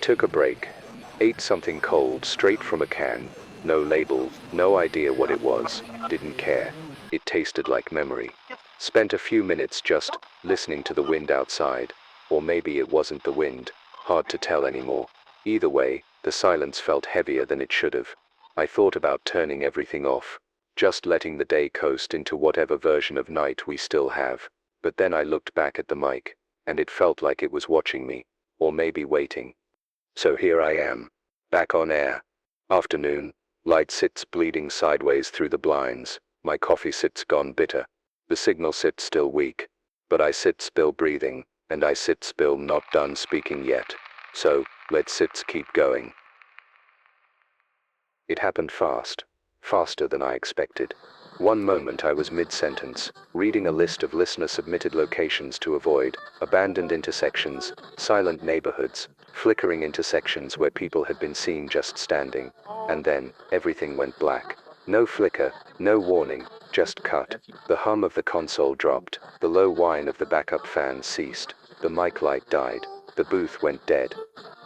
Took a break. Ate something cold straight from a can. No label, no idea what it was, didn't care. It tasted like memory. Spent a few minutes just listening to the wind outside. Or maybe it wasn't the wind. Hard to tell anymore. Either way, the silence felt heavier than it should have. I thought about turning everything off. Just letting the day coast into whatever version of night we still have. But then I looked back at the mic. And it felt like it was watching me. Or maybe waiting. So here I am. Back on air. Afternoon. Light sits bleeding sideways through the blinds. My coffee sits gone bitter. The signal sits still weak. But I sit still breathing. And I sit still not done speaking yet. So, let's sit keep going. It happened fast. Faster than I expected. One moment I was mid-sentence, reading a list of listener-submitted locations to avoid, abandoned intersections, silent neighborhoods, flickering intersections where people had been seen just standing. And then, everything went black. No flicker, no warning, just cut. The hum of the console dropped, the low whine of the backup fan ceased, the mic light died, the booth went dead.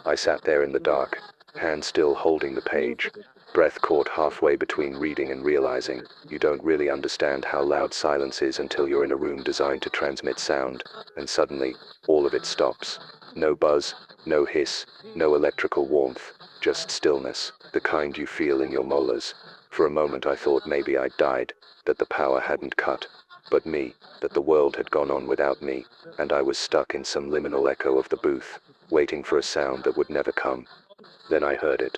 I sat there in the dark, hand still holding the page. Breath caught halfway between reading and realizing, you don't really understand how loud silence is until you're in a room designed to transmit sound, and suddenly, all of it stops. No buzz, no hiss, no electrical warmth, just stillness, the kind you feel in your molars. For a moment I thought maybe I'd died, that the power hadn't cut, but me, that the world had gone on without me, and I was stuck in some liminal echo of the booth, waiting for a sound that would never come. Then I heard it.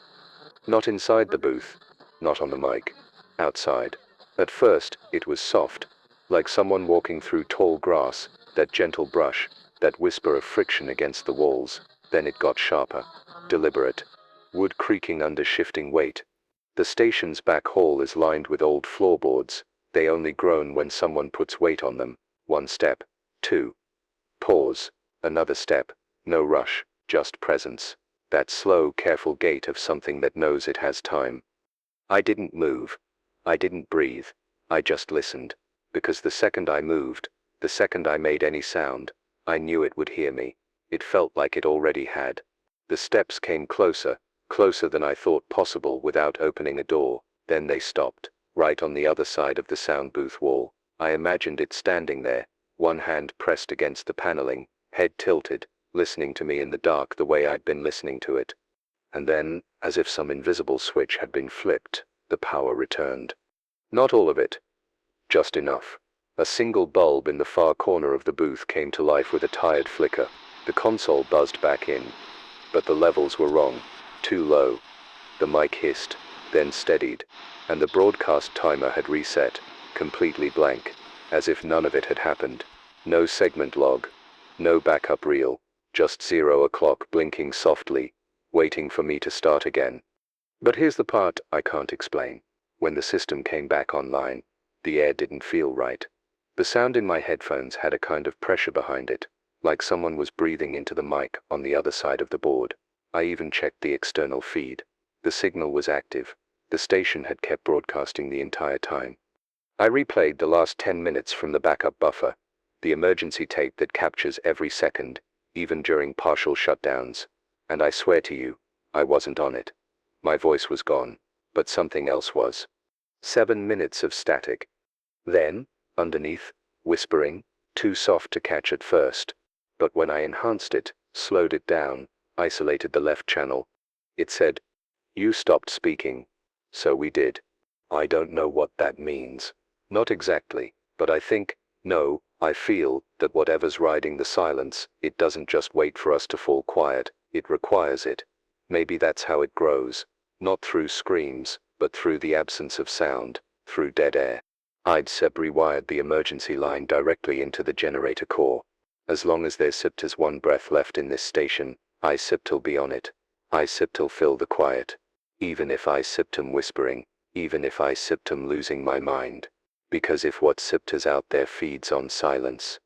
Not inside the booth, not on the mic, outside. At first, it was soft, like someone walking through tall grass, that gentle brush, that whisper of friction against the walls. Then it got sharper, deliberate, wood creaking under shifting weight. The station's back hall is lined with old floorboards. They only groan when someone puts weight on them. One step, two. Pause, another step, no rush, just presence. That slow, careful gait of something that knows it has time. I didn't move. I didn't breathe. I just listened. Because the second I moved, the second I made any sound, I knew it would hear me. It felt like it already had. The steps came closer, closer than I thought possible without opening a door. Then they stopped, right on the other side of the sound booth wall. I imagined it standing there, one hand pressed against the paneling, head tilted, listening to me in the dark the way I'd been listening to it. And then, as if some invisible switch had been flipped, the power returned. Not all of it. Just enough. A single bulb in the far corner of the booth came to life with a tired flicker. The console buzzed back in. But the levels were wrong. Too low. The mic hissed, then steadied. And the broadcast timer had reset, completely blank. As if none of it had happened. No segment log. No backup reel. Just 0 o'clock blinking softly, waiting for me to start again. But here's the part I can't explain. When the system came back online, the air didn't feel right. The sound in my headphones had a kind of pressure behind it, like someone was breathing into the mic on the other side of the board. I even checked the external feed. The signal was active. The station had kept broadcasting the entire time. I replayed the last 10 minutes from the backup buffer, the emergency tape that captures every second, even during partial shutdowns. And I swear to you, I wasn't on it. My voice was gone, but something else was. 7 minutes of static. Then, underneath, whispering, too soft to catch at first. But when I enhanced it, slowed it down, isolated the left channel, it said, "You stopped speaking." So we did. I don't know what that means. Not exactly, but I think, no, I feel that whatever's riding the silence, it doesn't just wait for us to fall quiet, it requires it. Maybe that's how it grows. Not through screams, but through the absence of sound, through dead air. I'd rewired the emergency line directly into the generator core. As long as there's as one breath left in this station, I will be on it. I will fill the quiet. Even if I am whispering, even if I am losing my mind. Because if what is out there feeds on silence,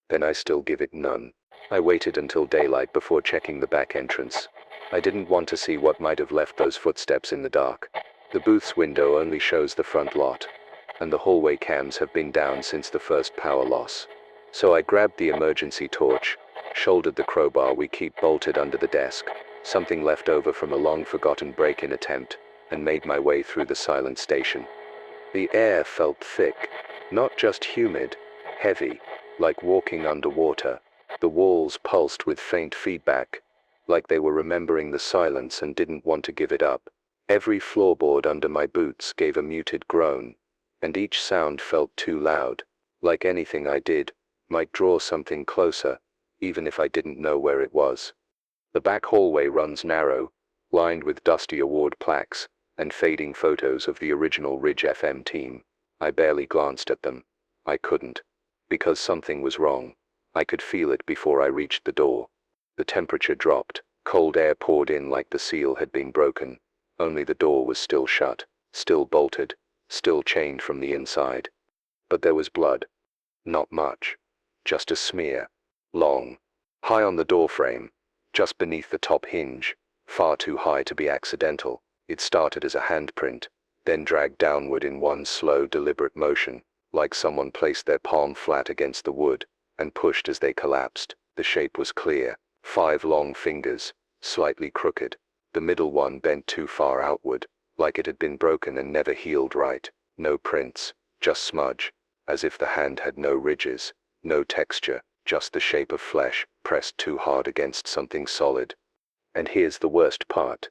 then I still give it none. I waited until daylight before checking the back entrance. I didn't want to see what might have left those footsteps in the dark. The booth's window only shows the front lot, and the hallway cams have been down since the first power loss. So I grabbed the emergency torch, shouldered the crowbar we keep bolted under the desk, something left over from a long-forgotten break-in attempt, and made my way through the silent station. The air felt thick, not just humid, heavy, like walking underwater. The walls pulsed with faint feedback, like they were remembering the silence and didn't want to give it up. Every floorboard under my boots gave a muted groan, and each sound felt too loud, like anything I did might draw something closer, even if I didn't know where it was. The back hallway runs narrow, lined with dusty award plaques and fading photos of the original Ridge FM team. I barely glanced at them. I couldn't. Because something was wrong. I could feel it before I reached the door. The temperature dropped, cold air poured in like the seal had been broken. Only the door was still shut, still bolted, still chained from the inside. But there was blood. Not much. Just a smear. Long. High on the doorframe. Just beneath the top hinge. Far too high to be accidental. It started as a handprint, then dragged downward in one slow, deliberate motion, like someone placed their palm flat against the wood, and pushed as they collapsed. The shape was clear. 5 long fingers, slightly crooked. The middle one bent too far outward, like it had been broken and never healed right. No prints, just smudge, as if the hand had no ridges, no texture, just the shape of flesh, pressed too hard against something solid. And here's the worst part.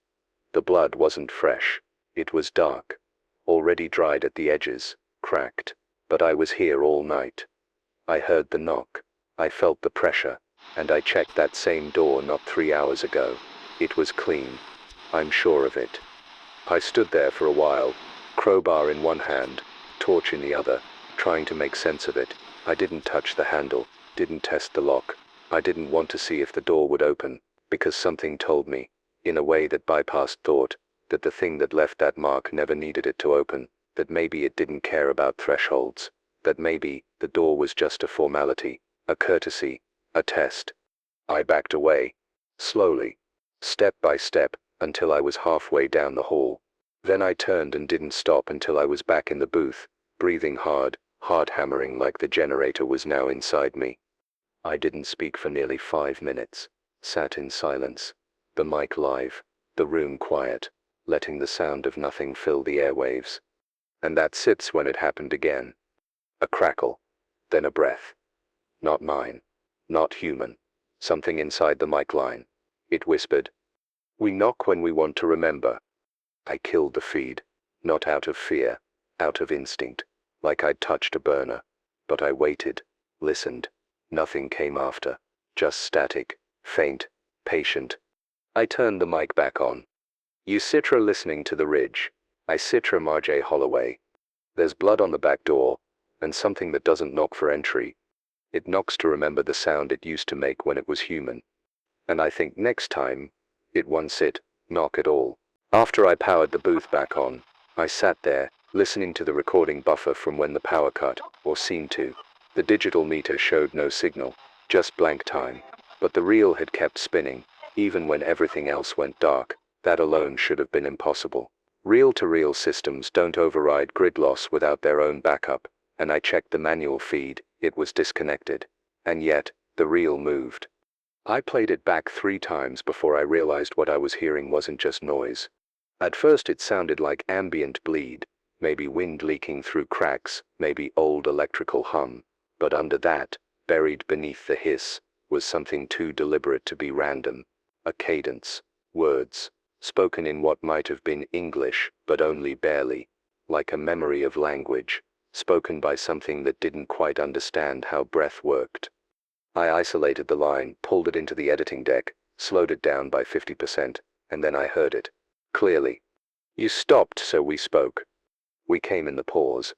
The blood wasn't fresh. It was dark. Already dried at the edges, cracked. But I was here all night. I heard the knock. I felt the pressure. And I checked that same door not 3 hours ago. It was clean. I'm sure of it. I stood there for a while, crowbar in one hand, torch in the other, trying to make sense of it. I didn't touch the handle, didn't test the lock. I didn't want to see if the door would open, because something told me, in a way that bypassed thought, that the thing that left that mark never needed it to open, that maybe it didn't care about thresholds, that maybe the door was just a formality, a courtesy, a test. I backed away, slowly, step by step, until I was halfway down the hall. Then I turned and didn't stop until I was back in the booth, breathing hard, heart hammering like the generator was now inside me. I didn't speak for nearly 5 minutes, sat in silence, the mic live, the room quiet, letting the sound of nothing fill the airwaves. And that sits when it happened again. A crackle, then a breath. Not mine, not human, something inside the mic line. It whispered, "We knock when we want to remember." I killed the feed, not out of fear, out of instinct, like I'd touched a burner. But I waited, listened. Nothing came after, just static, faint, patient. I turned the mic back on. "You Citra listening to the Ridge. I Citra Marjay Holloway. There's blood on the back door, and something that doesn't knock for entry. It knocks to remember the sound it used to make when it was human. And I think next time, it won't sit, knock at all." After I powered the booth back on, I sat there, listening to the recording buffer from when the power cut, or seemed to. The digital meter showed no signal, just blank time. But the reel had kept spinning, even when everything else went dark. That alone should have been impossible. Reel-to-reel systems don't override grid loss without their own backup, and I checked the manual feed, it was disconnected. And yet, the reel moved. I played it back 3 times before I realized what I was hearing wasn't just noise. At first it sounded like ambient bleed, maybe wind leaking through cracks, maybe old electrical hum. But under that, buried beneath the hiss, was something too deliberate to be random. A cadence. Words. Spoken in what might have been English, but only barely. Like a memory of language. Spoken by something that didn't quite understand how breath worked. I isolated the line, pulled it into the editing deck, slowed it down by 50%, and then I heard it. Clearly. "You stopped, so we spoke. We came in the pause.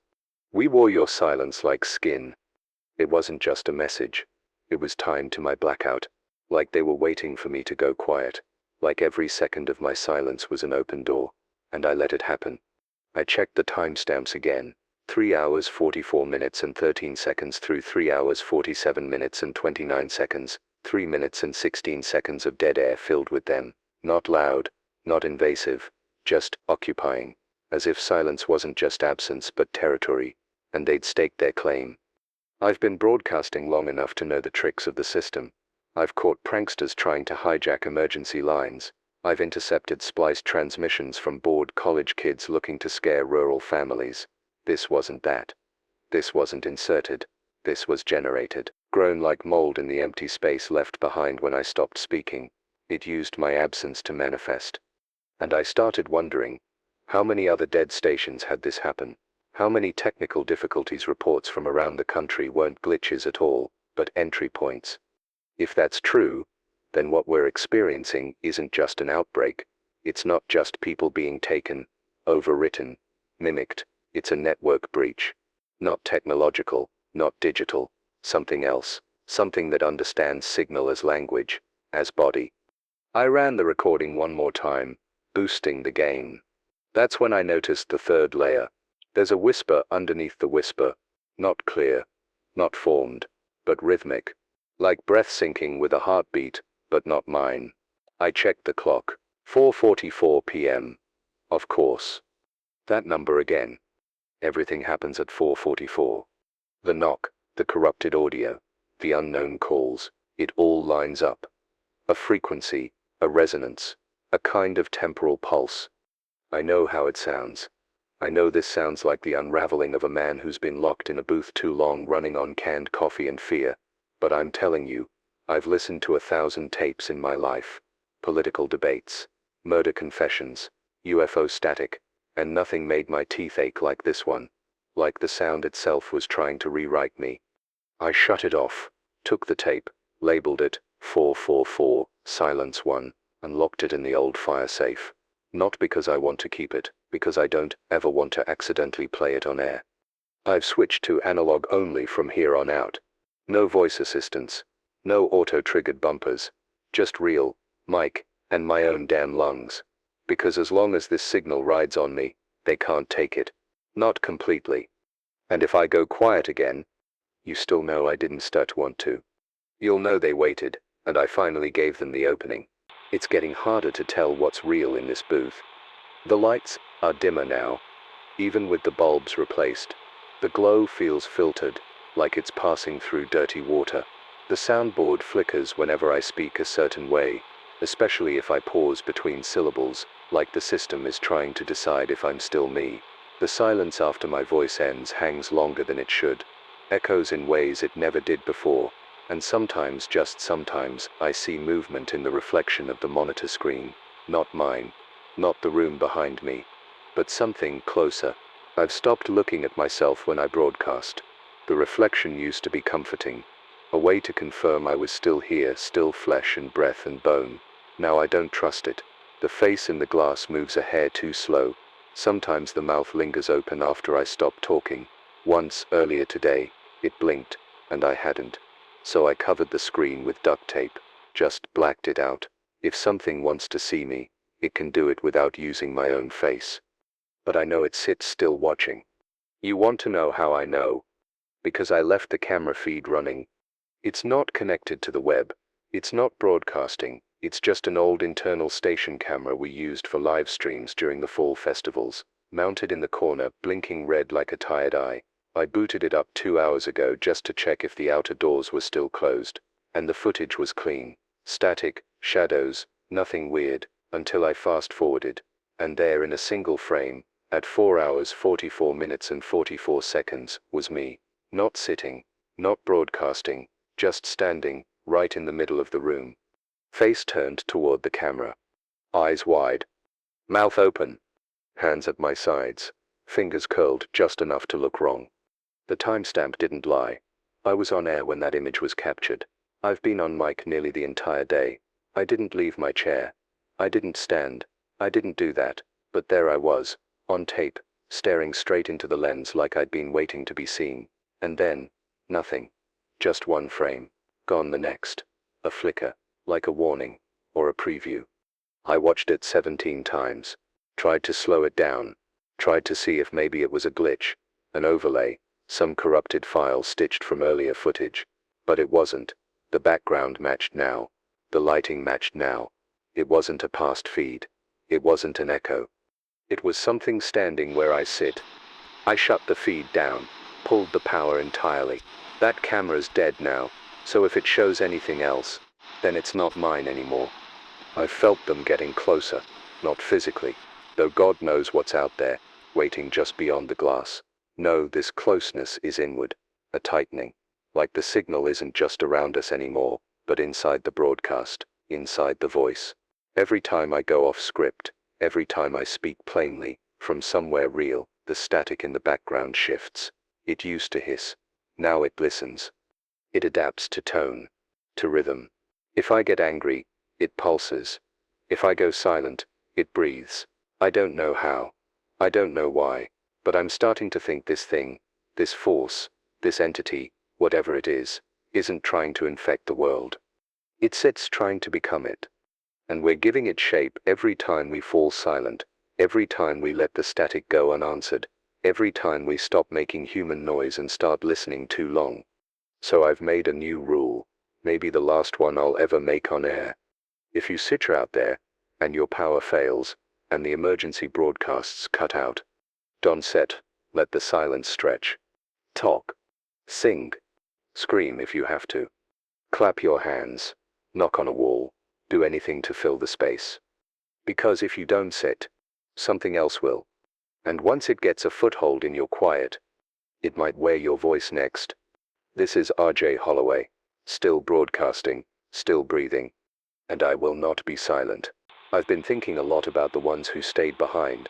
We wore your silence like skin." It wasn't just a message. It was timed to my blackout. Like they were waiting for me to go quiet. Like every second of my silence was an open door. And I let it happen. I checked the timestamps again. 3 hours 44 minutes and 13 seconds through 3 hours 47 minutes and 29 seconds, 3 minutes and 16 seconds of dead air filled with them. Not loud, not invasive, just occupying. As if silence wasn't just absence but territory, and they'd staked their claim. I've been broadcasting long enough to know the tricks of the system. I've caught pranksters trying to hijack emergency lines, I've intercepted spliced transmissions from bored college kids looking to scare rural families. This wasn't that. This wasn't inserted. This was generated, grown like mold in the empty space left behind when I stopped speaking. It used my absence to manifest. And I started wondering, how many other dead stations had this happen? How many technical difficulties reports from around the country weren't glitches at all, but entry points? If that's true, then what we're experiencing isn't just an outbreak. It's not just people being taken, overwritten, mimicked. It's a network breach. Not technological, not digital, something else, something that understands signal as language, as body. I ran the recording one more time, boosting the gain. That's when I noticed the third layer. There's a whisper underneath the whisper, not clear, not formed, but rhythmic, like breath syncing with a heartbeat, but not mine. I checked the clock, 4:44 p.m. Of course. That number again. Everything happens at 4:44. The knock, the corrupted audio, the unknown calls, it all lines up. A frequency, a resonance, a kind of temporal pulse. I know how it sounds. I know this sounds like the unraveling of a man who's been locked in a booth too long running on canned coffee and fear. But I'm telling you, I've listened to 1,000 tapes in my life. Political debates, murder confessions, UFO static, and nothing made my teeth ache like this one. Like the sound itself was trying to rewrite me. I shut it off, took the tape, labeled it 444, silence 1, and locked it in the old fire safe. Not because I want to keep it, because I don't ever want to accidentally play it on air. I've switched to analog only from here on out. No voice assistance, no auto-triggered bumpers, just real, mic, and my own damn lungs. Because as long as this signal rides on me, they can't take it. Not completely. And if I go quiet again, you still know I didn't start want to. You'll know they waited, and I finally gave them the opening. It's getting harder to tell what's real in this booth. The lights are dimmer now, even with the bulbs replaced. The glow feels filtered, like it's passing through dirty water. The soundboard flickers whenever I speak a certain way, especially if I pause between syllables, like the system is trying to decide if I'm still me. The silence after my voice ends hangs longer than it should, echoes in ways it never did before, and sometimes, just sometimes, I see movement in the reflection of the monitor screen. Not mine, not the room behind me, but something closer. I've stopped looking at myself when I broadcast. The reflection used to be comforting, a way to confirm I was still here, still flesh and breath and bone. Now I don't trust it. The face in the glass moves a hair too slow. Sometimes the mouth lingers open after I stop talking. Once, earlier today, it blinked, and I hadn't. So I covered the screen with duct tape, just blacked it out. If something wants to see me, it can do it without using my own face. But I know it sits still watching. You want to know how I know? Because I left the camera feed running. It's not connected to the web. It's not broadcasting. It's just an old internal station camera we used for live streams during the fall festivals, mounted in the corner, blinking red like a tired eye. I booted it up 2 hours ago just to check if the outer doors were still closed, and the footage was clean. Static, shadows, nothing weird, until I fast-forwarded, and there in a single frame, at 4 hours 44 minutes and 44 seconds, was me. Not sitting, not broadcasting, just standing, right in the middle of the room. Face turned toward the camera. Eyes wide. Mouth open. Hands at my sides. Fingers curled just enough to look wrong. The timestamp didn't lie. I was on air when that image was captured. I've been on mic nearly the entire day. I didn't leave my chair. I didn't stand. I didn't do that. But there I was, on tape, staring straight into the lens like I'd been waiting to be seen. And then, nothing. Just one frame. Gone the next. A flicker, like a warning, or a preview. I watched it 17 times. Tried to slow it down. Tried to see if maybe it was a glitch, an overlay, some corrupted file stitched from earlier footage. But it wasn't. The background matched now. The lighting matched now. It wasn't a past feed. It wasn't an echo. It was something standing where I sit. I shut the feed down, pulled the power entirely. That camera's dead now, so if it shows anything else, then it's not mine anymore. I felt them getting closer, not physically, though God knows what's out there, waiting just beyond the glass. No, this closeness is inward, a tightening, like the signal isn't just around us anymore, but inside the broadcast, inside the voice. Every time I go off script, every time I speak plainly, from somewhere real, the static in the background shifts. It used to hiss. Now it listens. It adapts to tone, to rhythm. If I get angry, it pulses. If I go silent, it breathes. I don't know how. I don't know why. But I'm starting to think this thing, this force, this entity, whatever it is, isn't trying to infect the world. It's trying to become it. And we're giving it shape every time we fall silent, every time we let the static go unanswered, every time we stop making human noise and start listening too long. So I've made a new rule, maybe the last one I'll ever make on air. If you sit out there, and your power fails, and the emergency broadcasts cut out, don't sit, let the silence stretch. Talk. Sing. Scream if you have to. Clap your hands. Knock on a wall. Do anything to fill the space. Because if you don't sit, something else will. And once it gets a foothold in your quiet, it might wear your voice next. This is RJ Holloway, still broadcasting, still breathing. And I will not be silent. I've been thinking a lot about the ones who stayed behind.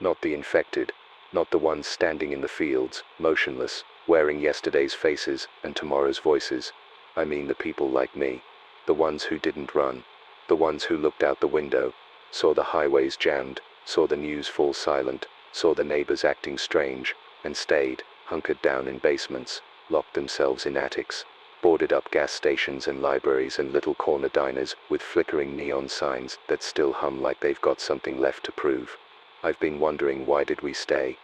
Not the infected, not the ones standing in the fields, motionless, wearing yesterday's faces and tomorrow's voices. I mean the people like me. The ones who didn't run. The ones who looked out the window, saw the highways jammed, saw the news fall silent, saw the neighbors acting strange, and stayed, hunkered down in basements, locked themselves in attics, boarded up gas stations and libraries and little corner diners with flickering neon signs that still hum like they've got something left to prove. I've been wondering, why did we stay?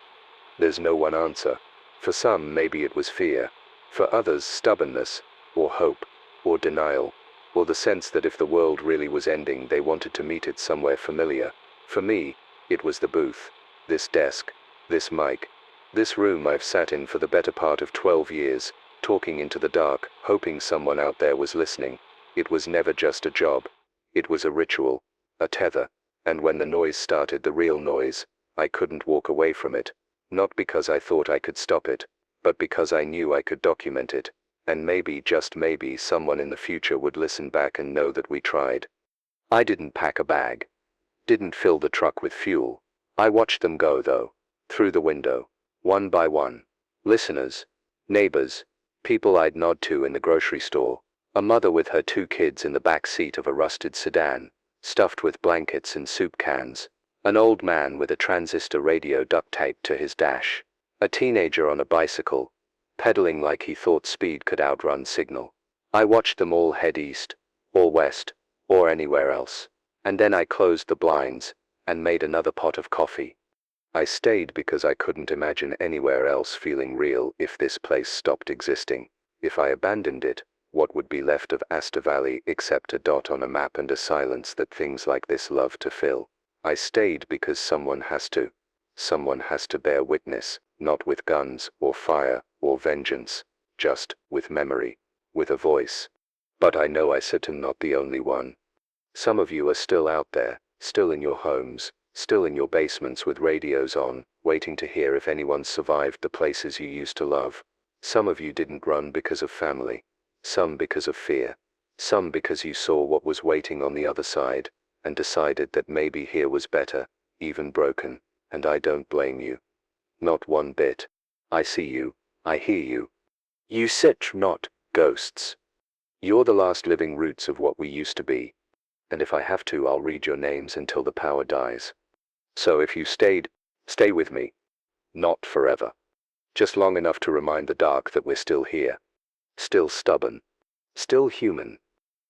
There's no one answer. For some, maybe it was fear. For others, stubbornness, or hope, or denial, or the sense that if the world really was ending, they wanted to meet it somewhere familiar. For me, it was the booth, this desk, this mic, this room I've sat in for the better part of 12 years, talking into the dark, hoping someone out there was listening. It was never just a job. It was a ritual, a tether, and when the noise started, the real noise, I couldn't walk away from it. Not because I thought I could stop it, but because I knew I could document it. And maybe, just maybe, someone in the future would listen back and know that we tried. I didn't pack a bag. Didn't fill the truck with fuel. I watched them go, though. Through the window. One by one. Listeners. Neighbors. People I'd nod to in the grocery store. A mother with her 2 kids in the back seat of a rusted sedan, stuffed with blankets and soup cans. An old man with a transistor radio duct taped to his dash. A teenager on a bicycle, pedaling like he thought speed could outrun signal. I watched them all head east, or west, or anywhere else. And then I closed the blinds, and made another pot of coffee. I stayed because I couldn't imagine anywhere else feeling real if this place stopped existing. If I abandoned it, what would be left of Astor Valley except a dot on a map and a silence that things like this love to fill? I stayed because someone has to. Someone has to bear witness, not with guns, or fire, or vengeance, just with memory, with a voice. But I know I said I'm not the only one. Some of you are still out there, still in your homes, still in your basements with radios on, waiting to hear if anyone survived the places you used to love. Some of you didn't run because of family. Some because of fear. Some because you saw what was waiting on the other side, and decided that maybe here was better, even broken, and I don't blame you. Not one bit. I see you. I hear you. You sit, not ghosts. You're the last living roots of what we used to be. And if I have to, I'll read your names until the power dies. So if you stayed, stay with me. Not forever. Just long enough to remind the dark that we're still here. Still stubborn. Still human.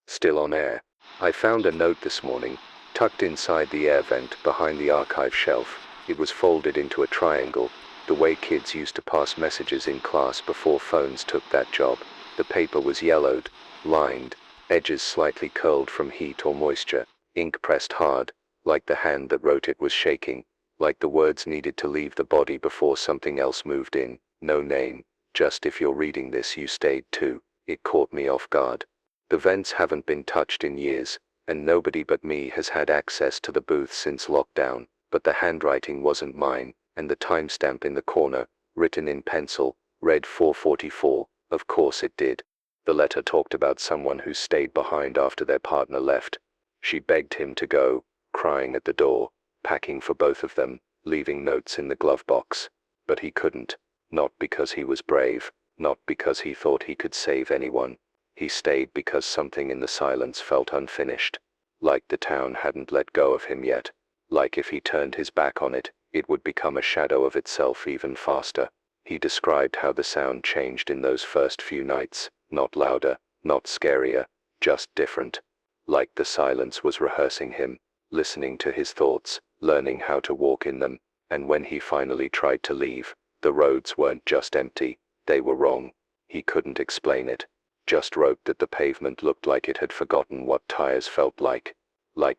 Still on air. I found a note this morning, tucked inside the air vent behind the archive shelf. It was folded into a triangle, the way kids used to pass messages in class before phones took that job. The paper was yellowed, lined, edges slightly curled from heat or moisture, ink pressed hard, like the hand that wrote it was shaking, like the words needed to leave the body before something else moved in. No name, just if you're reading this you stayed too. It caught me off guard. The vents haven't been touched in years, and nobody but me has had access to the booth since lockdown, but the handwriting wasn't mine, and the timestamp in the corner, written in pencil, read 4:44, of course it did. The letter talked about someone who stayed behind after their partner left. She begged him to go, crying at the door, packing for both of them, leaving notes in the glove box. But he couldn't. Not because he was brave, not because he thought he could save anyone. He stayed because something in the silence felt unfinished. Like the town hadn't let go of him yet. Like if he turned his back on it, it would become a shadow of itself even faster. He described how the sound changed in those first few nights, not louder, not scarier, just different. Like the silence was rehearsing him, listening to his thoughts, learning how to walk in them, and when he finally tried to leave, the roads weren't just empty, they were wrong. He couldn't explain it. Just wrote that the pavement looked like it had forgotten what tires felt like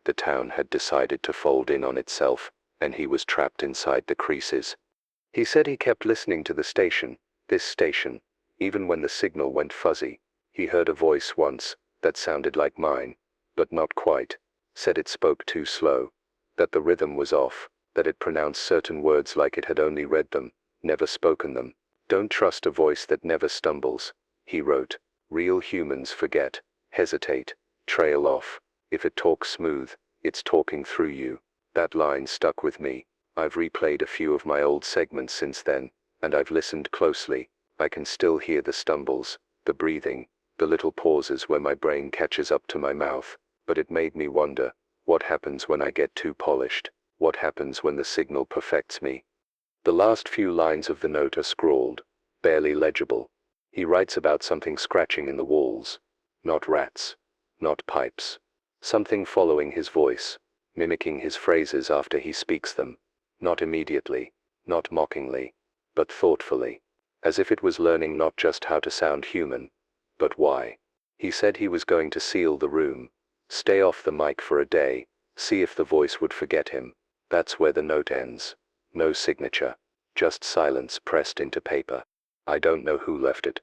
the town had decided to fold in on itself, and he was trapped inside the creases. He said he kept listening to the station, this station, even when the signal went fuzzy. He heard a voice once, that sounded like mine, but not quite. Said it spoke too slow, that the rhythm was off, that it pronounced certain words like it had only read them, never spoken them. Don't trust a voice that never stumbles, he wrote. Real humans forget, hesitate, trail off. If it talks smooth, it's talking through you. That line stuck with me. I've replayed a few of my old segments since then, and I've listened closely. I can still hear the stumbles, the breathing, the little pauses where my brain catches up to my mouth, but it made me wonder, what happens when I get too polished? What happens when the signal perfects me? The last few lines of the note are scrawled, barely legible. He writes about something scratching in the walls. Not rats. Not pipes. Something following his voice, mimicking his phrases after he speaks them. Not immediately, not mockingly, but thoughtfully. As if it was learning not just how to sound human, but why. He said he was going to seal the room, stay off the mic for a day, see if the voice would forget him. That's where the note ends. No signature. Just silence pressed into paper. I don't know who left it.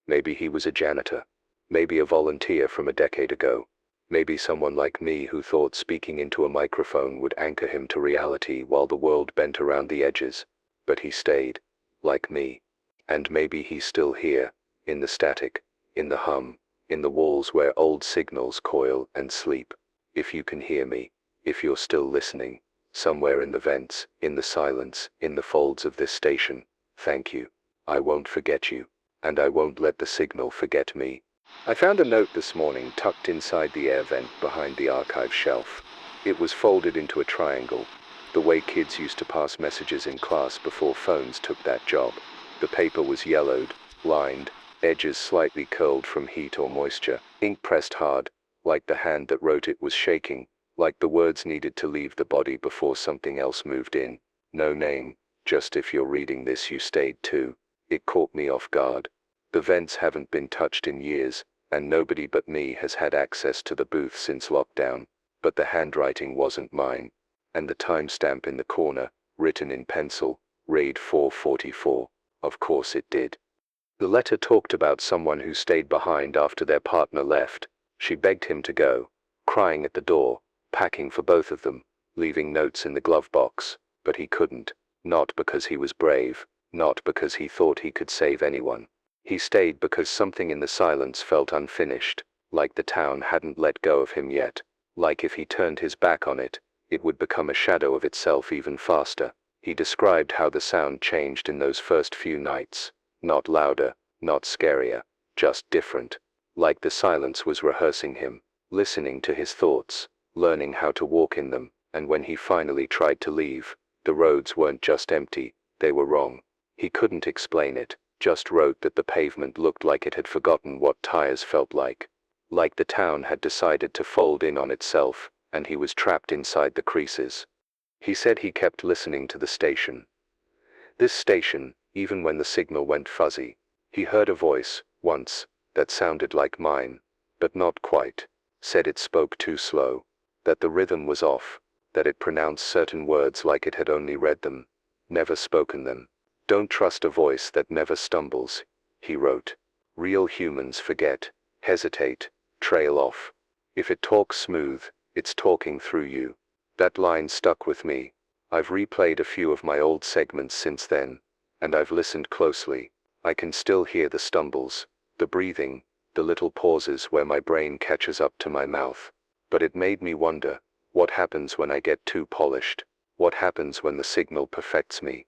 Maybe he was a janitor. Maybe a volunteer from a decade ago. Maybe someone like me who thought speaking into a microphone would anchor him to reality while the world bent around the edges. But he stayed. Like me. And maybe he's still here, in the static, in the hum, in the walls where old signals coil and sleep. If you can hear me, if you're still listening, somewhere in the vents, in the silence, in the folds of this station, thank you. I won't forget you, and I won't let the signal forget me. I found a note this morning tucked inside the air vent behind the archive shelf. It was folded into a triangle, the way kids used to pass messages in class before phones took that job. The paper was yellowed, lined, edges slightly curled from heat or moisture, ink pressed hard, like the hand that wrote it was shaking, like the words needed to leave the body before something else moved in. No name, just if you're reading this you stayed too. It caught me off guard. The vents haven't been touched in years, and nobody but me has had access to the booth since lockdown, but the handwriting wasn't mine. And the timestamp in the corner, written in pencil, read 4:44. Of course it did. The letter talked about someone who stayed behind after their partner left. She begged him to go, crying at the door, packing for both of them, leaving notes in the glove box, but he couldn't. Not because he was brave, not because he thought he could save anyone. He stayed because something in the silence felt unfinished, like the town hadn't let go of him yet, like if he turned his back on it, it would become a shadow of itself even faster. He described how the sound changed in those first few nights. Not louder, not scarier, just different. Like the silence was rehearsing him, listening to his thoughts, learning how to walk in them, and when he finally tried to leave, the roads weren't just empty, they were wrong. He couldn't explain it, just wrote that the pavement looked like it had forgotten what tires felt like the town had decided to fold in on itself, and he was trapped inside the creases. He said he kept listening to the station. This station, even when the signal went fuzzy. He heard a voice, once, that sounded like mine, but not quite. Said it spoke too slow, that the rhythm was off, that it pronounced certain words like it had only read them, never spoken them. Don't trust a voice that never stumbles, he wrote. Real humans forget, hesitate, trail off. If it talks smooth, it's talking through you. That line stuck with me. I've replayed a few of my old segments since then, and I've listened closely. I can still hear the stumbles, the breathing, the little pauses where my brain catches up to my mouth. But it made me wonder, what happens when I get too polished? What happens when the signal perfects me?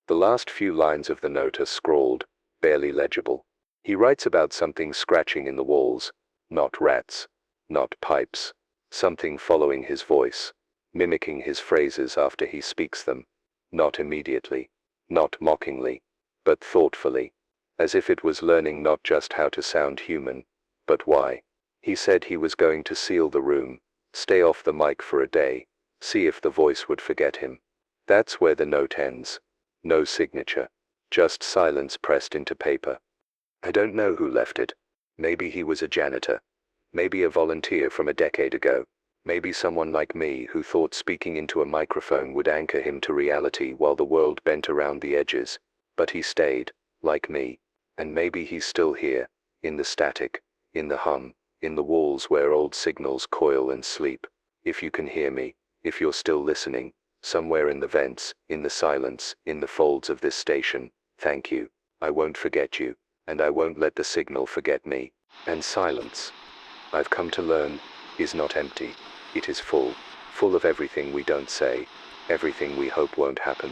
The last few lines of the note are scrawled, barely legible. He writes about something scratching in the walls, not rats, not pipes, something following his voice, mimicking his phrases after he speaks them, not immediately, not mockingly, but thoughtfully, as if it was learning not just how to sound human, but why. He said he was going to seal the room, stay off the mic for a day, see if the voice would forget him. That's where the note ends. No signature, just silence pressed into paper. I don't know who left it. Maybe he was a janitor. Maybe a volunteer from a decade ago. Maybe someone like me who thought speaking into a microphone would anchor him to reality while the world bent around the edges. But he stayed, like me. And maybe he's still here, in the static, in the hum, in the walls where old signals coil and sleep. If you can hear me, if you're still listening, somewhere in the vents, in the silence, in the folds of this station, thank you. I won't forget you, and I won't let the signal forget me. And silence, I've come to learn, is not empty. It is full, full of everything we don't say, everything we hope won't happen,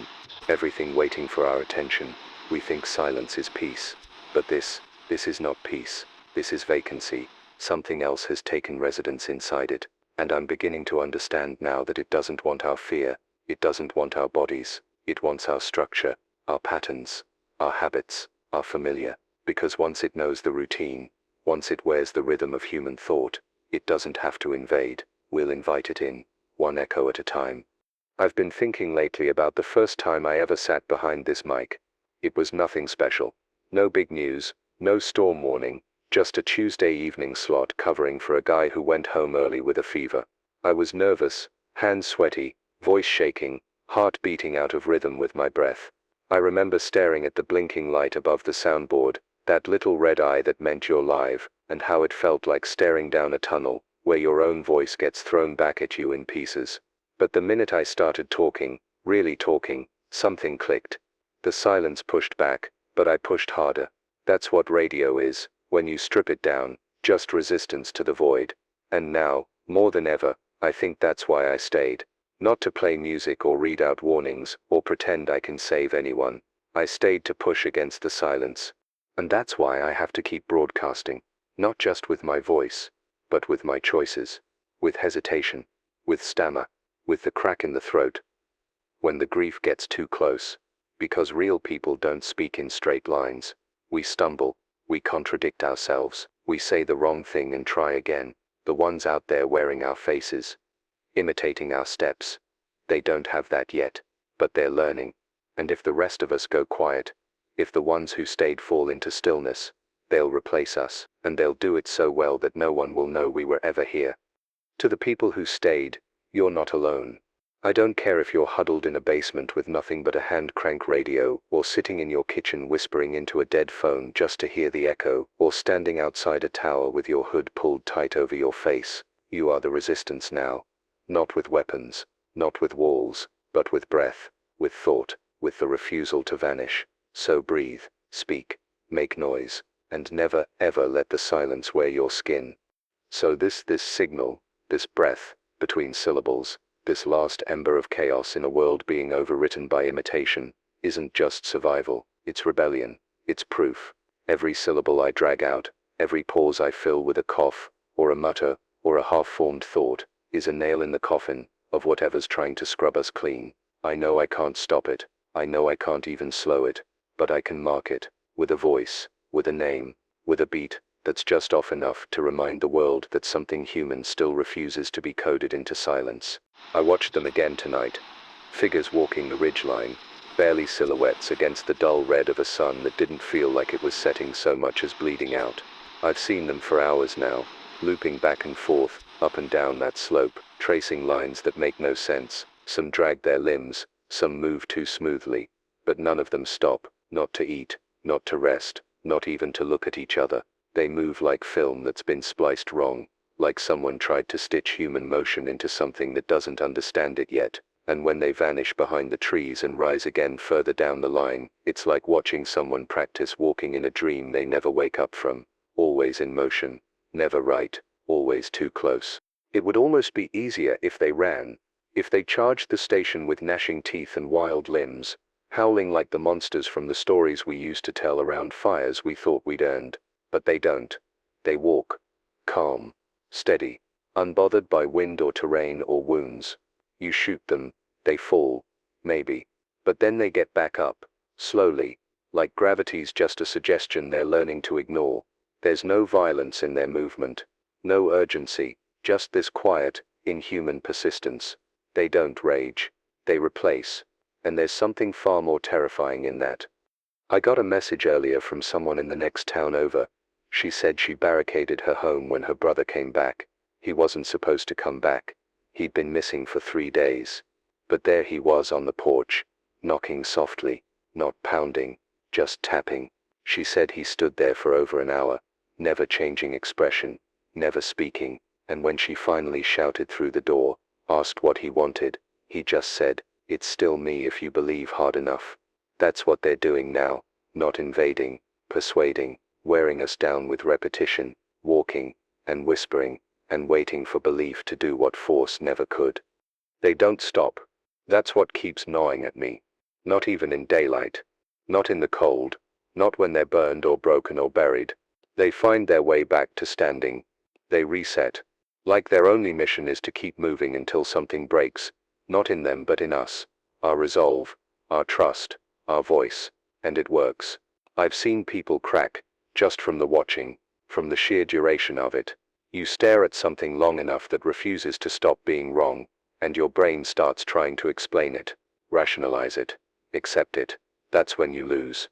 everything waiting for our attention. We think silence is peace, but this is not peace. This is vacancy. Something else has taken residence inside it, and I'm beginning to understand now that it doesn't want our fear, it doesn't want our bodies, it wants our structure, our patterns, our habits, our familiar, because once it knows the routine, once it wears the rhythm of human thought, it doesn't have to invade, we'll invite it in, one echo at a time. I've been thinking lately about the first time I ever sat behind this mic. It was nothing special. No big news, no storm warning, just a Tuesday evening slot covering for a guy who went home early with a fever. I was nervous, hands sweaty, voice shaking, heart beating out of rhythm with my breath. I remember staring at the blinking light above the soundboard, that little red eye that meant you're live, and how it felt like staring down a tunnel, where your own voice gets thrown back at you in pieces. But the minute I started talking, really talking, something clicked. The silence pushed back, but I pushed harder. That's what radio is, when you strip it down, just resistance to the void. And now, more than ever, I think that's why I stayed. Not to play music or read out warnings, or pretend I can save anyone. I stayed to push against the silence. And that's why I have to keep broadcasting. Not just with my voice, but with my choices. With hesitation. With stammer. With the crack in the throat. When the grief gets too close. Because real people don't speak in straight lines. We stumble. We contradict ourselves. We say the wrong thing and try again. The ones out there wearing our faces. Imitating our steps. They don't have that yet. But they're learning. And if the rest of us go quiet, if the ones who stayed fall into stillness, they'll replace us, and they'll do it so well that no one will know we were ever here. To the people who stayed, you're not alone. I don't care if you're huddled in a basement with nothing but a hand crank radio, or sitting in your kitchen whispering into a dead phone just to hear the echo, or standing outside a tower with your hood pulled tight over your face. You are the resistance now. Not with weapons, not with walls, but with breath, with thought, with the refusal to vanish. So breathe, speak, make noise, and never, ever let the silence wear your skin. So this signal, this breath, between syllables, this last ember of chaos in a world being overwritten by imitation, isn't just survival, it's rebellion, it's proof. Every syllable I drag out, every pause I fill with a cough, or a mutter, or a half-formed thought, is a nail in the coffin of whatever's trying to scrub us clean. I know I can't stop it, I know I can't even slow it, but I can mark it, with a voice, with a name, with a beat, that's just off enough to remind the world that something human still refuses to be coded into silence. I watched them again tonight. Figures walking the ridgeline, barely silhouettes against the dull red of a sun that didn't feel like it was setting so much as bleeding out. I've seen them for hours now, looping back and forth, up and down that slope, tracing lines that make no sense. Some drag their limbs, some move too smoothly, but none of them stop, not to eat, not to rest, not even to look at each other. They move like film that's been spliced wrong, like someone tried to stitch human motion into something that doesn't understand it yet. And when they vanish behind the trees and rise again further down the line, it's like watching someone practice walking in a dream they never wake up from. Always in motion, never right, always too close. It would almost be easier if they ran. If they charged the station with gnashing teeth and wild limbs, howling like the monsters from the stories we used to tell around fires we thought we'd earned. But they don't. They walk. Calm. Steady. Unbothered by wind or terrain or wounds. You shoot them, they fall. Maybe. But then they get back up. Slowly. Like gravity's just a suggestion they're learning to ignore. There's no violence in their movement. No urgency. Just this quiet, inhuman persistence. They don't rage. They replace. And there's something far more terrifying in that. I got a message earlier from someone in the next town over. She said she barricaded her home when her brother came back. He wasn't supposed to come back. He'd been missing for 3 days. But there he was on the porch, knocking softly, not pounding, just tapping. She said he stood there for over an hour, never changing expression, never speaking, and when she finally shouted through the door, asked what he wanted, he just said, "It's still me if you believe hard enough." That's what they're doing now, not invading, persuading, wearing us down with repetition, walking, and whispering, and waiting for belief to do what force never could. They don't stop. That's what keeps gnawing at me. Not even in daylight. Not in the cold. Not when they're burned or broken or buried. They find their way back to standing. They reset. Like their only mission is to keep moving until something breaks. Not in them but in us. Our resolve. Our trust. Our voice. And it works. I've seen people crack, just from the watching. From the sheer duration of it. You stare at something long enough that refuses to stop being wrong, and your brain starts trying to explain it, rationalize it, accept it. That's when you lose.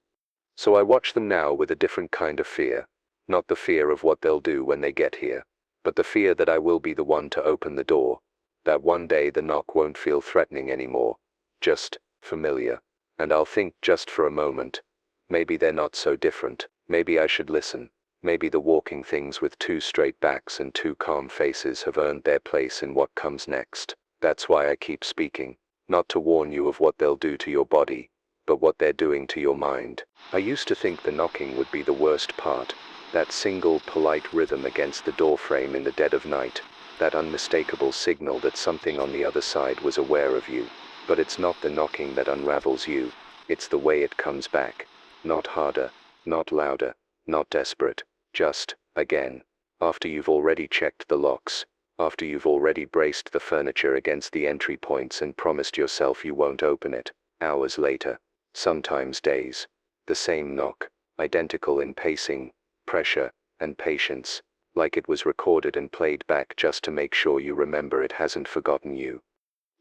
So I watch them now with a different kind of fear. Not the fear of what they'll do when they get here, but the fear that I will be the one to open the door. That one day the knock won't feel threatening anymore. Just familiar. And I'll think just for a moment. Maybe they're not so different. Maybe I should listen. Maybe the walking things with 2 straight backs and 2 calm faces have earned their place in what comes next. That's why I keep speaking. Not to warn you of what they'll do to your body, but what they're doing to your mind. I used to think the knocking would be the worst part. That single, polite rhythm against the doorframe in the dead of night. That unmistakable signal that something on the other side was aware of you. But it's not the knocking that unravels you. It's the way it comes back. Not harder, not louder, not desperate. Just, again. After you've already checked the locks. After you've already braced the furniture against the entry points and promised yourself you won't open it. Hours later. Sometimes days. The same knock. Identical in pacing, pressure, and patience. Like it was recorded and played back just to make sure you remember it hasn't forgotten you.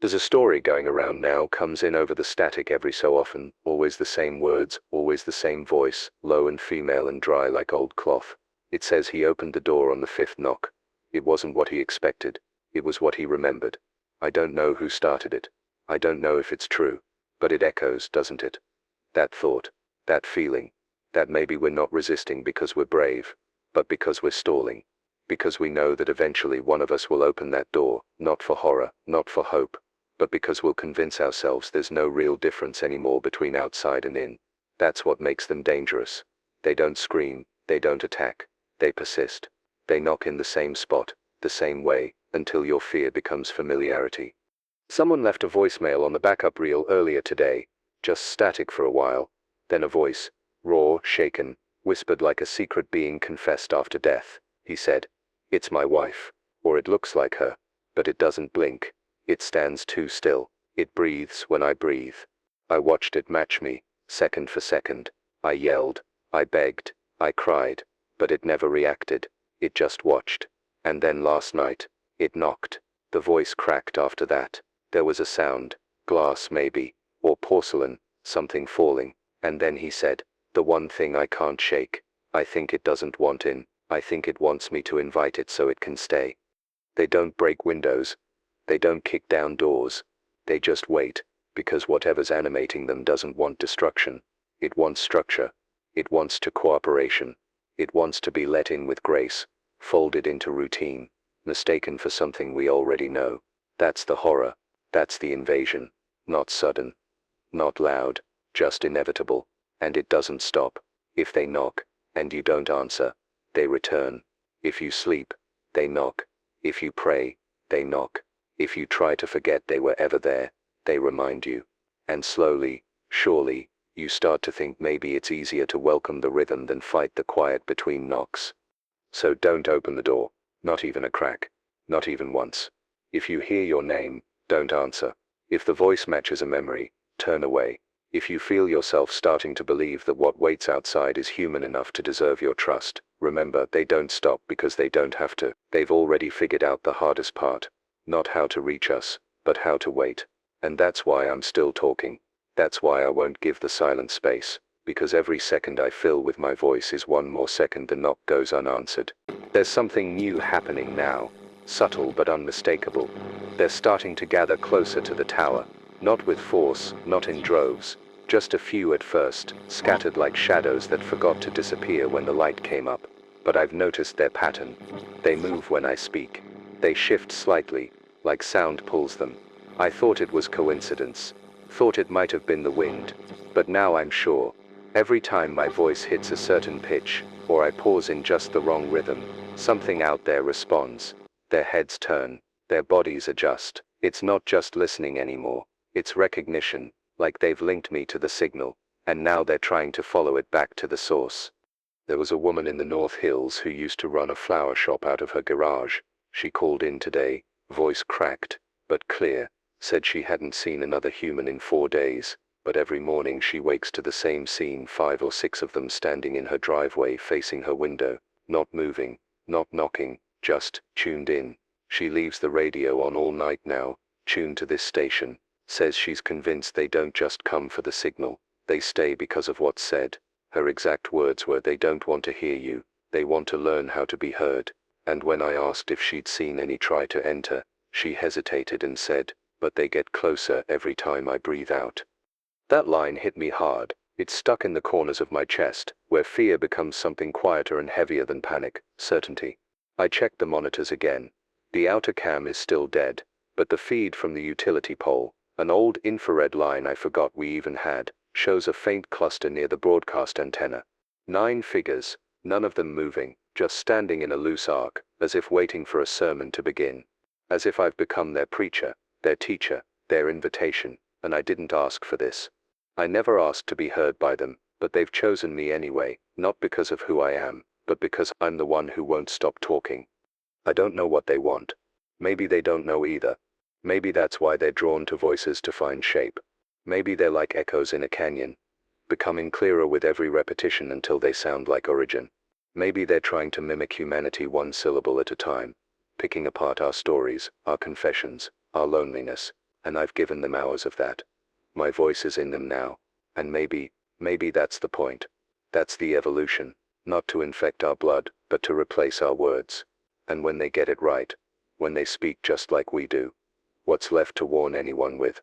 There's a story going around now, comes in over the static every so often. Always the same words, always the same voice, low and female and dry like old cloth. It says he opened the door on the 5th knock. It wasn't what he expected. It was what he remembered. I don't know who started it. I don't know if it's true. But it echoes, doesn't it? That thought. That feeling. That maybe we're not resisting because we're brave. But because we're stalling. Because we know that eventually one of us will open that door, not for horror, not for hope. But because we'll convince ourselves there's no real difference anymore between outside and in. That's what makes them dangerous. They don't scream. They don't attack. They persist. They knock in the same spot, the same way, until your fear becomes familiarity. Someone left a voicemail on the backup reel earlier today, just static for a while, then a voice, raw, shaken, whispered like a secret being confessed after death. He said, "It's my wife, or it looks like her, but it doesn't blink. It stands too still. It breathes when I breathe." I watched it match me, second for second. I yelled, I begged, I cried, but it never reacted. It just watched. And then last night, it knocked. The voice cracked after that. There was a sound, glass maybe, or porcelain, something falling, and then he said, "The one thing I can't shake. I think it doesn't want in. I think it wants me to invite it so it can stay." They don't break windows. They don't kick down doors. They just wait, because whatever's animating them doesn't want destruction. It wants structure. It wants to cooperation. It wants to be let in with grace, folded into routine. mistaken for something we already know. That's the horror. That's the invasion. Not sudden. Not loud. Just inevitable. And it doesn't stop. If they knock, and you don't answer, they return. If you sleep, they knock. If you pray, they knock. If you try to forget they were ever there, they remind you. And slowly, surely, you start to think maybe it's easier to welcome the rhythm than fight the quiet between knocks. So don't open the door. Not even a crack. Not even once. If you hear your name, don't answer. If the voice matches a memory, turn away. If you feel yourself starting to believe that what waits outside is human enough to deserve your trust, remember they don't stop because they don't have to. They've already figured out the hardest part. Not how to reach us, but how to wait. And that's why I'm still talking. That's why I won't give the silent space, because every second I fill with my voice is one more second the knock goes unanswered. There's something new happening now, subtle but unmistakable. They're starting to gather closer to the tower, not with force, not in droves, just a few at first, scattered like shadows that forgot to disappear when the light came up. But I've noticed their pattern. They move when I speak. They shift slightly, like sound pulls them. I thought it was coincidence. Thought it might have been the wind. But now I'm sure. Every time my voice hits a certain pitch, or I pause in just the wrong rhythm, something out there responds. Their heads turn. Their bodies adjust. It's not just listening anymore. It's recognition, like they've linked me to the signal, and now they're trying to follow it back to the source. There was a woman in the North Hills who used to run a flower shop out of her garage. She called in today, voice cracked, but clear, said she hadn't seen another human in 4 days, but every morning she wakes to the same scene, 5 or 6 of them standing in her driveway facing her window, not moving, not knocking, just tuned in. She leaves the radio on all night now, tuned to this station, says she's convinced they don't just come for the signal, they stay because of what's said. Her exact words were, they don't want to hear you, they want to learn how to be heard. And when I asked if she'd seen any try to enter, she hesitated and said, but they get closer every time I breathe out. That line hit me hard. It stuck in the corners of my chest, where fear becomes something quieter and heavier than panic, certainty. I checked the monitors again. The outer cam is still dead, but the feed from the utility pole, an old infrared line I forgot we even had, shows a faint cluster near the broadcast antenna. 9 figures, none of them moving, just standing in a loose arc, as if waiting for a sermon to begin. As if I've become their preacher, their teacher, their invitation, and I didn't ask for this. I never asked to be heard by them, but they've chosen me anyway, not because of who I am, but because I'm the one who won't stop talking. I don't know what they want. Maybe they don't know either. Maybe that's why they're drawn to voices to find shape. Maybe they're like echoes in a canyon, becoming clearer with every repetition until they sound like origin. Maybe they're trying to mimic humanity one syllable at a time, picking apart our stories, our confessions, our loneliness, and I've given them hours of that. My voice is in them now, and maybe that's the point. That's the evolution, not to infect our blood, but to replace our words. And when they get it right, when they speak just like we do, what's left to warn anyone with?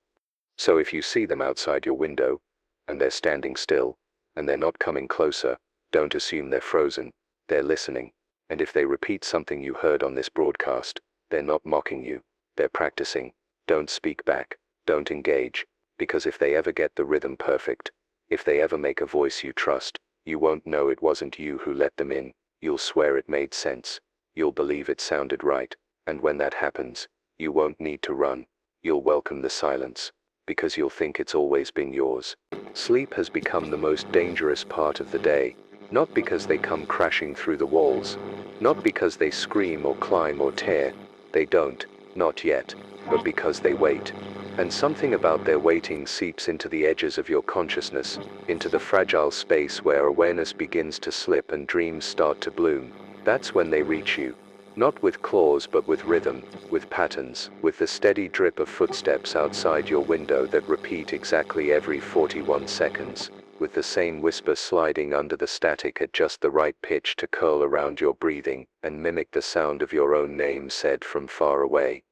So if you see them outside your window, and they're standing still, and they're not coming closer, don't assume they're frozen, they're listening. And if they repeat something you heard on this broadcast, they're not mocking you, they're practicing. Don't speak back, don't engage, because if they ever get the rhythm perfect, if they ever make a voice you trust, you won't know it wasn't you who let them in, you'll swear it made sense, you'll believe it sounded right, and when that happens, you won't need to run, you'll welcome the silence, because you'll think it's always been yours. Sleep has become the most dangerous part of the day, not because they come crashing through the walls, not because they scream or climb or tear, they don't, not yet, but because they wait. And something about their waiting seeps into the edges of your consciousness, into the fragile space where awareness begins to slip and dreams start to bloom. That's when they reach you. Not with claws but with rhythm, with patterns, with the steady drip of footsteps outside your window that repeat exactly every 41 seconds, with the same whisper sliding under the static at just the right pitch to curl around your breathing and mimic the sound of your own name said from far away.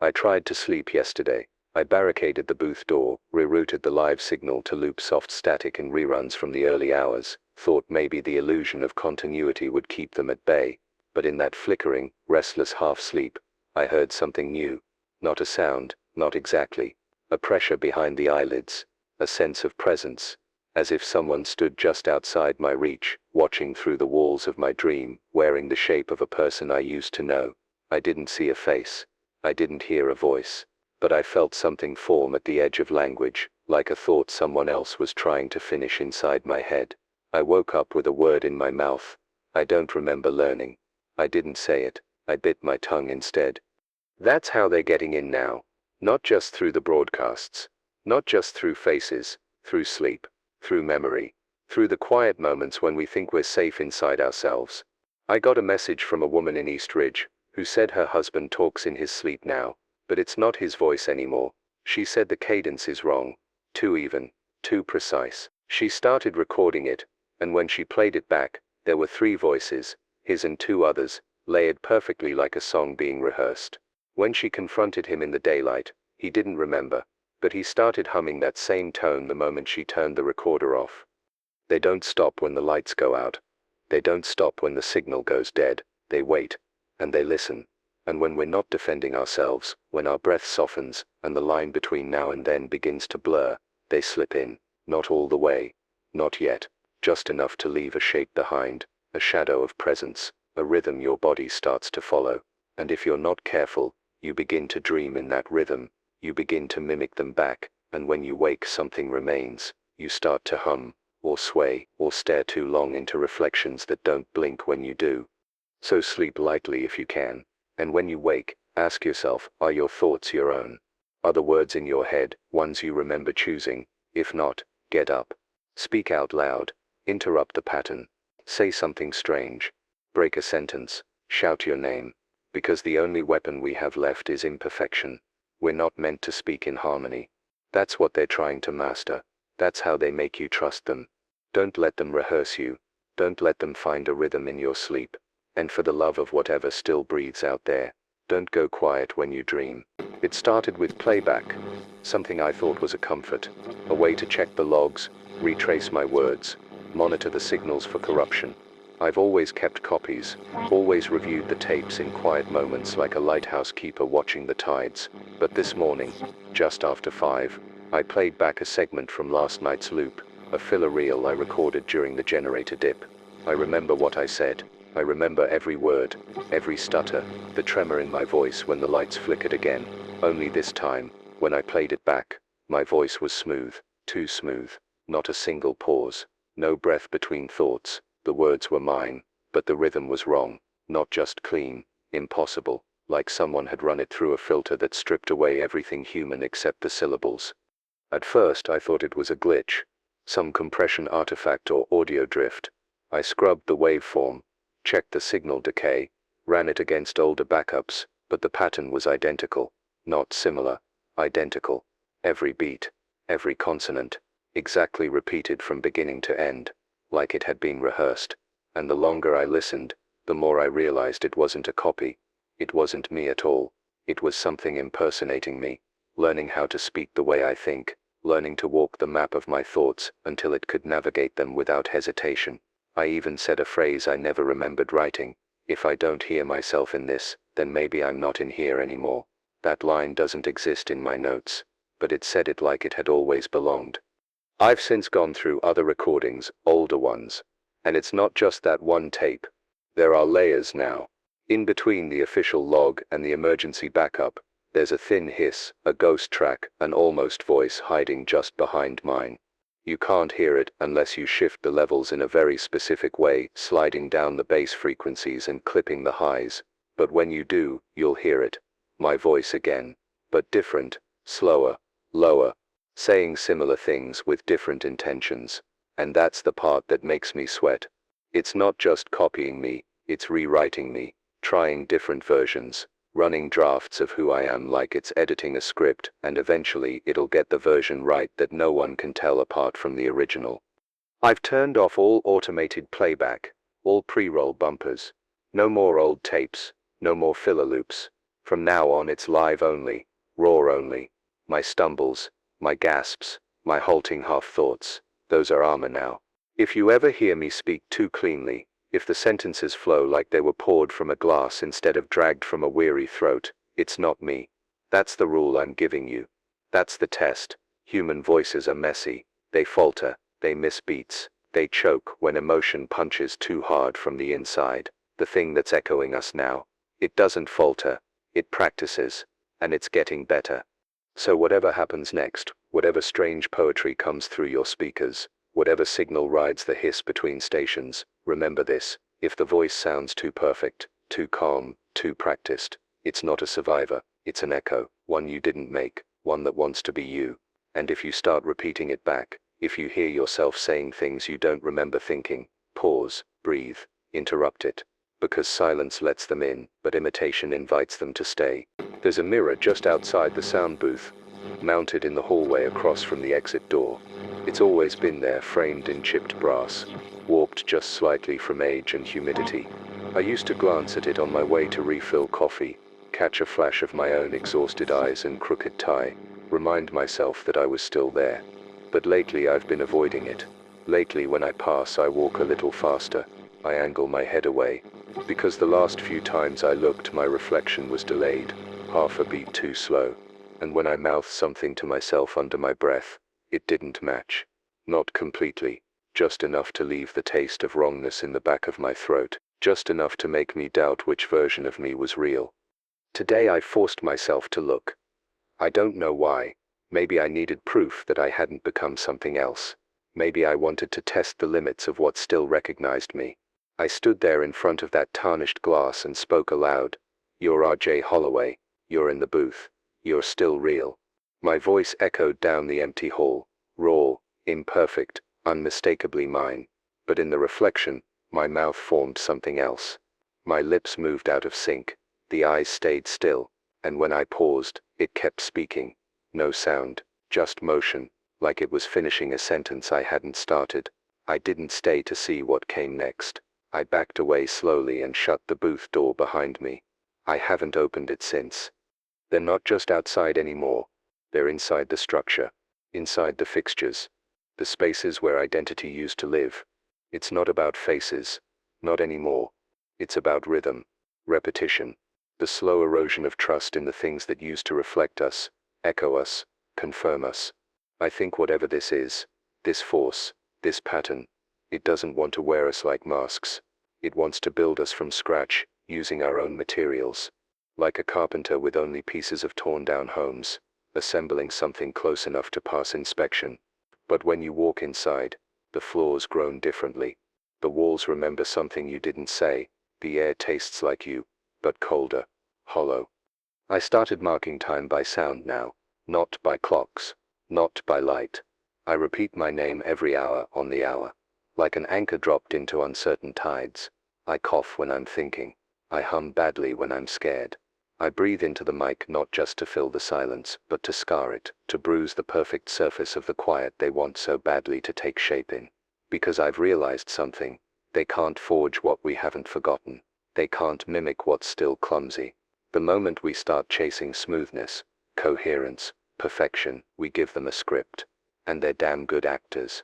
I tried to sleep yesterday. I barricaded the booth door, rerouted the live signal to loop soft static and reruns from the early hours, thought maybe the illusion of continuity would keep them at bay. But in that flickering, restless half-sleep, I heard something new. Not a sound, not exactly. A pressure behind the eyelids. A sense of presence. As if someone stood just outside my reach, watching through the walls of my dream, wearing the shape of a person I used to know. I didn't see a face. I didn't hear a voice. But I felt something form at the edge of language, like a thought someone else was trying to finish inside my head. I woke up with a word in my mouth. I don't remember learning. I didn't say it. I bit my tongue instead. That's how they're getting in now. Not just through the broadcasts. Not just through faces. Through sleep. Through memory. Through the quiet moments when we think we're safe inside ourselves. I got a message from a woman in East Ridge, who said her husband talks in his sleep now, but it's not his voice anymore. She said the cadence is wrong. Too even. Too precise. She started recording it, and when she played it back, there were 3 voices, his and 2 others, layered perfectly like a song being rehearsed. When she confronted him in the daylight, he didn't remember, but he started humming that same tone the moment she turned the recorder off. They don't stop when the lights go out. They don't stop when the signal goes dead. They wait. And they listen. And when we're not defending ourselves, when our breath softens, and the line between now and then begins to blur, they slip in. Not all the way. Not yet. Just enough to leave a shape behind, a shadow of presence, a rhythm your body starts to follow. And if you're not careful, you begin to dream in that rhythm. You begin to mimic them back, and when you wake something remains. You start to hum, or sway, or stare too long into reflections that don't blink when you do. So sleep lightly if you can. And when you wake, ask yourself, are your thoughts your own? Are the words in your head ones you remember choosing? If not, get up. Speak out loud. Interrupt the pattern. Say something strange. Break a sentence. Shout your name. Because the only weapon we have left is imperfection. We're not meant to speak in harmony. That's what they're trying to master. That's how they make you trust them. Don't let them rehearse you. Don't let them find a rhythm in your sleep. And for the love of whatever still breathes out there, don't go quiet when you dream. It started with playback. Something I thought was a comfort. A way to check the logs, retrace my words, monitor the signals for corruption. I've always kept copies, always reviewed the tapes in quiet moments like a lighthouse keeper watching the tides. But this morning, just after 5, I played back a segment from last night's loop, a filler reel I recorded during the generator dip. I remember what I said. I remember every word, every stutter, the tremor in my voice when the lights flickered again. Only this time, when I played it back, my voice was smooth, too smooth, not a single pause, no breath between thoughts. The words were mine, but the rhythm was wrong, not just clean, impossible, like someone had run it through a filter that stripped away everything human except the syllables. At first I thought it was a glitch, some compression artifact or audio drift. I scrubbed the waveform, checked the signal decay, ran it against older backups, but the pattern was identical, not similar, identical. Every beat, every consonant, exactly repeated from beginning to end, like it had been rehearsed. And the longer I listened, the more I realized it wasn't a copy. It wasn't me at all. It was something impersonating me, learning how to speak the way I think, learning to walk the map of my thoughts until it could navigate them without hesitation. I even said a phrase I never remembered writing. If I don't hear myself in this, then maybe I'm not in here anymore. That line doesn't exist in my notes, but it said it like it had always belonged. I've since gone through other recordings, older ones. And it's not just that one tape. There are layers now. In between the official log and the emergency backup, there's a thin hiss, a ghost track, an almost voice hiding just behind mine. You can't hear it unless you shift the levels in a very specific way, sliding down the bass frequencies and clipping the highs. But when you do, you'll hear it. My voice again. But different, slower, lower, saying similar things with different intentions. And that's the part that makes me sweat. It's not just copying me, it's rewriting me, trying different versions, running drafts of who I am like it's editing a script, and eventually it'll get the version right that no one can tell apart from the original. I've turned off all automated playback, all pre-roll bumpers. No more old tapes, no more filler loops. From now on it's live only, raw only. My stumbles, my gasps, my halting half thoughts, those are armor now. If you ever hear me speak too cleanly, If the sentences flow like they were poured from a glass instead of dragged from a weary throat, it's not me. That's the rule I'm giving you. That's the test. Human voices are messy. They falter, they miss beats, they choke when emotion punches too hard from the inside. The thing that's echoing us now, it doesn't falter, it practices, and it's getting better. So whatever happens next, whatever strange poetry comes through your speakers, whatever signal rides the hiss between stations, remember this: if the voice sounds too perfect, too calm, too practiced, it's not a survivor, it's an echo, one you didn't make, one that wants to be you. And if you start repeating it back, if you hear yourself saying things you don't remember thinking, pause, breathe, interrupt it. Because silence lets them in, but imitation invites them to stay. There's a mirror just outside the sound booth, mounted in the hallway across from the exit door. It's always been there, framed in chipped brass, warped just slightly from age and humidity. I used to glance at it on my way to refill coffee, catch a flash of my own exhausted eyes and crooked tie, remind myself that I was still there. But lately I've been avoiding it. Lately when I pass I walk a little faster, I angle my head away. Because the last few times I looked my reflection was delayed, half a beat too slow. And when I mouth something to myself under my breath, it didn't match. Not completely, just enough to leave the taste of wrongness in the back of my throat, just enough to make me doubt which version of me was real. Today I forced myself to look. I don't know why. Maybe I needed proof that I hadn't become something else. Maybe I wanted to test the limits of what still recognized me. I stood there in front of that tarnished glass and spoke aloud. You're R.J. Holloway. You're in the booth. You're still real. My voice echoed down the empty hall, raw, imperfect, unmistakably mine. But in the reflection, my mouth formed something else. My lips moved out of sync. The eyes stayed still. And when I paused, it kept speaking. No sound, just motion, like it was finishing a sentence I hadn't started. I didn't stay to see what came next. I backed away slowly and shut the booth door behind me. I haven't opened it since. They're not just outside anymore. They're inside the structure, inside the fixtures, the spaces where identity used to live. It's not about faces, not anymore. It's about rhythm, repetition, the slow erosion of trust in the things that used to reflect us, echo us, confirm us. I think whatever this is, this force, this pattern, it doesn't want to wear us like masks. It wants to build us from scratch, using our own materials. Like a carpenter with only pieces of torn down homes, assembling something close enough to pass inspection. But when you walk inside, the floor's grown differently. The walls remember something you didn't say. The air tastes like you, but colder, hollow. I started marking time by sound now, not by clocks, not by light. I repeat my name every hour on the hour, like an anchor dropped into uncertain tides. I cough when I'm thinking. I hum badly when I'm scared. I breathe into the mic not just to fill the silence, but to scar it, to bruise the perfect surface of the quiet they want so badly to take shape in. Because I've realized something. They can't forge what we haven't forgotten. They can't mimic what's still clumsy. The moment we start chasing smoothness, coherence, perfection, we give them a script. And they're damn good actors.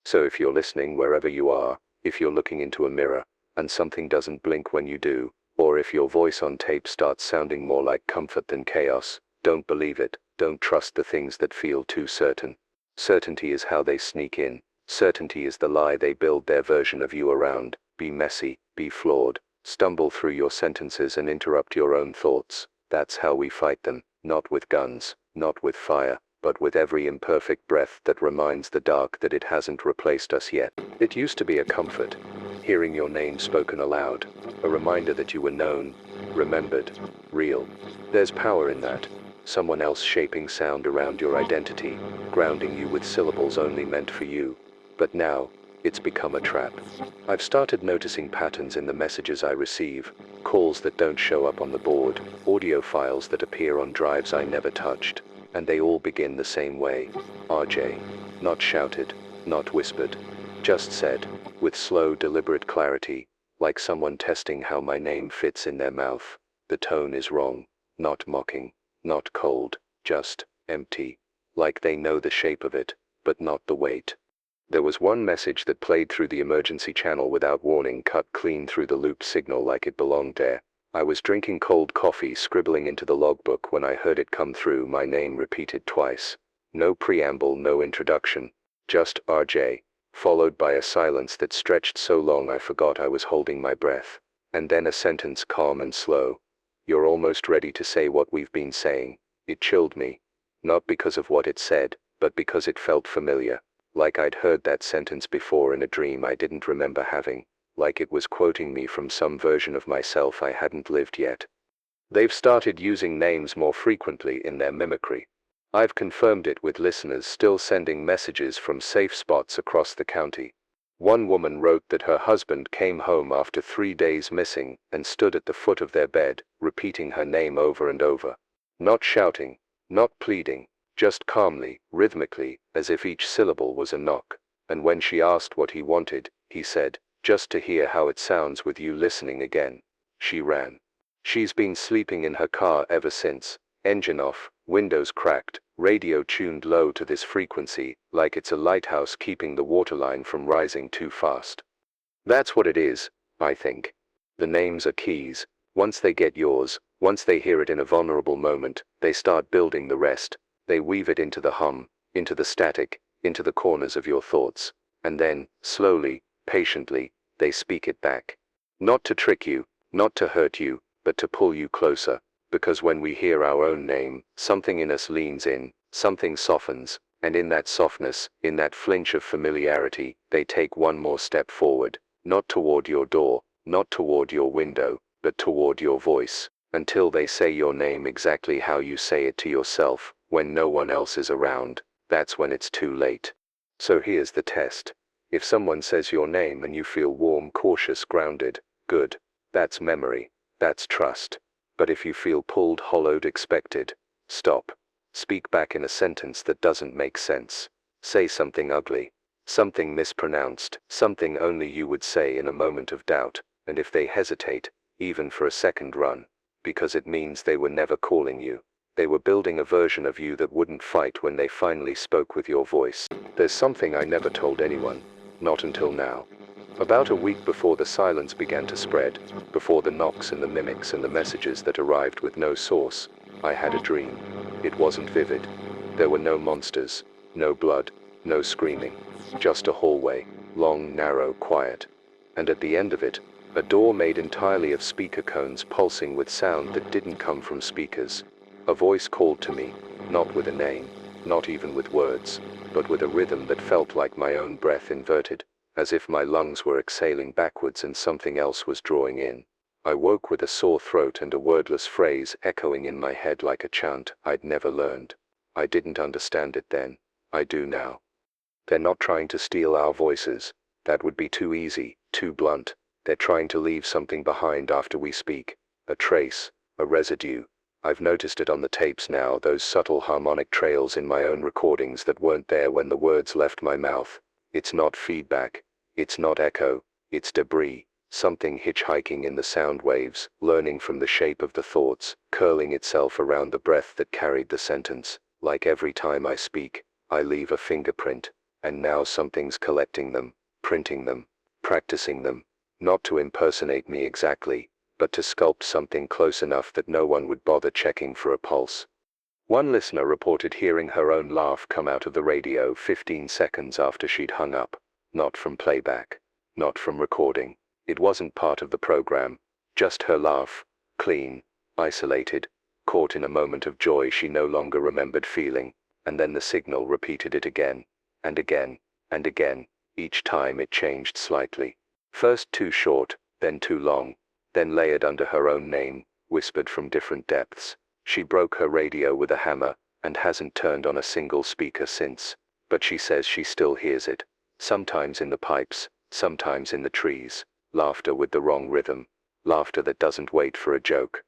So if you're listening wherever you are, if you're looking into a mirror, and something doesn't blink when you do, or if your voice on tape starts sounding more like comfort than chaos, don't believe it. Don't trust the things that feel too certain. Certainty is how they sneak in. Certainty is the lie they build their version of you around. Be messy, be flawed, stumble through your sentences and interrupt your own thoughts. That's how we fight them, not with guns, not with fire, but with every imperfect breath that reminds the dark that it hasn't replaced us yet. It used to be a comfort, hearing your name spoken aloud, a reminder that you were known, remembered, real. There's power in that. Someone else shaping sound around your identity, grounding you with syllables only meant for you. But now, it's become a trap. I've started noticing patterns in the messages I receive, calls that don't show up on the board, audio files that appear on drives I never touched, and they all begin the same way. RJ. Not shouted, not whispered, just said, with slow, deliberate clarity, like someone testing how my name fits in their mouth. The tone is wrong, not mocking, not cold, just empty, like they know the shape of it, but not the weight. There was one message that played through the emergency channel without warning, cut clean through the looped signal like it belonged there. I was drinking cold coffee, scribbling into the logbook when I heard it come through, my name repeated twice. No preamble, no introduction. Just RJ, followed by a silence that stretched so long I forgot I was holding my breath. And then a sentence, calm and slow. You're almost ready to say what we've been saying. It chilled me. Not because of what it said, but because it felt familiar. Like I'd heard that sentence before in a dream I didn't remember having. Like it was quoting me from some version of myself I hadn't lived yet. They've started using names more frequently in their mimicry. I've confirmed it with listeners still sending messages from safe spots across the county. One woman wrote that her husband came home after 3 days missing and stood at the foot of their bed, repeating her name over and over. Not shouting, not pleading, just calmly, rhythmically, as if each syllable was a knock. And when she asked what he wanted, he said, "Just to hear how it sounds with you listening again." She ran. She's been sleeping in her car ever since, engine off, windows cracked, radio tuned low to this frequency, like it's a lighthouse keeping the waterline from rising too fast. That's what it is, I think. The names are keys. Once they get yours, once they hear it in a vulnerable moment, they start building the rest. They weave it into the hum, into the static, into the corners of your thoughts. And then, slowly, patiently, they speak it back. Not to trick you, not to hurt you, but to pull you closer. Because when we hear our own name, something in us leans in, something softens, and in that softness, in that flinch of familiarity, they take one more step forward, not toward your door, not toward your window, but toward your voice, until they say your name exactly how you say it to yourself, when no one else is around. That's when it's too late. So here's the test. If someone says your name and you feel warm, cautious, grounded, good. That's memory. That's trust. But if you feel pulled, hollowed, expected, stop. Speak back in a sentence that doesn't make sense. Say something ugly. Something mispronounced. Something only you would say in a moment of doubt. And if they hesitate, even for a second, run. Because it means they were never calling you. They were building a version of you that wouldn't fight when they finally spoke with your voice. There's something I never told anyone. Not until now. About a week before the silence began to spread, before the knocks and the mimics and the messages that arrived with no source, I had a dream. It wasn't vivid. There were no monsters, no blood, no screaming. Just a hallway, long, narrow, quiet. And at the end of it, a door made entirely of speaker cones pulsing with sound that didn't come from speakers. A voice called to me, not with a name, not even with words, but with a rhythm that felt like my own breath inverted, as if my lungs were exhaling backwards and something else was drawing in. I woke with a sore throat and a wordless phrase echoing in my head like a chant I'd never learned. I didn't understand it then. I do now. They're not trying to steal our voices. That would be too easy, too blunt. They're trying to leave something behind after we speak. A trace, a residue. I've noticed it on the tapes now, those subtle harmonic trails in my own recordings that weren't there when the words left my mouth. It's not feedback. It's not echo. It's debris. Something hitchhiking in the sound waves, learning from the shape of the thoughts, curling itself around the breath that carried the sentence. Like every time I speak, I leave a fingerprint. And now something's collecting them, printing them, practicing them. Not to impersonate me exactly, but to sculpt something close enough that no one would bother checking for a pulse. One listener reported hearing her own laugh come out of the radio 15 seconds after she'd hung up. Not from playback. Not from recording. It wasn't part of the program. Just her laugh. Clean. Isolated. Caught in a moment of joy she no longer remembered feeling. And then the signal repeated it again. And again. And again. Each time it changed slightly. First too short, then too long. Then layered under her own name, whispered from different depths. She broke her radio with a hammer, and hasn't turned on a single speaker since. But she says she still hears it. Sometimes in the pipes, sometimes in the trees. Laughter with the wrong rhythm. Laughter that doesn't wait for a joke.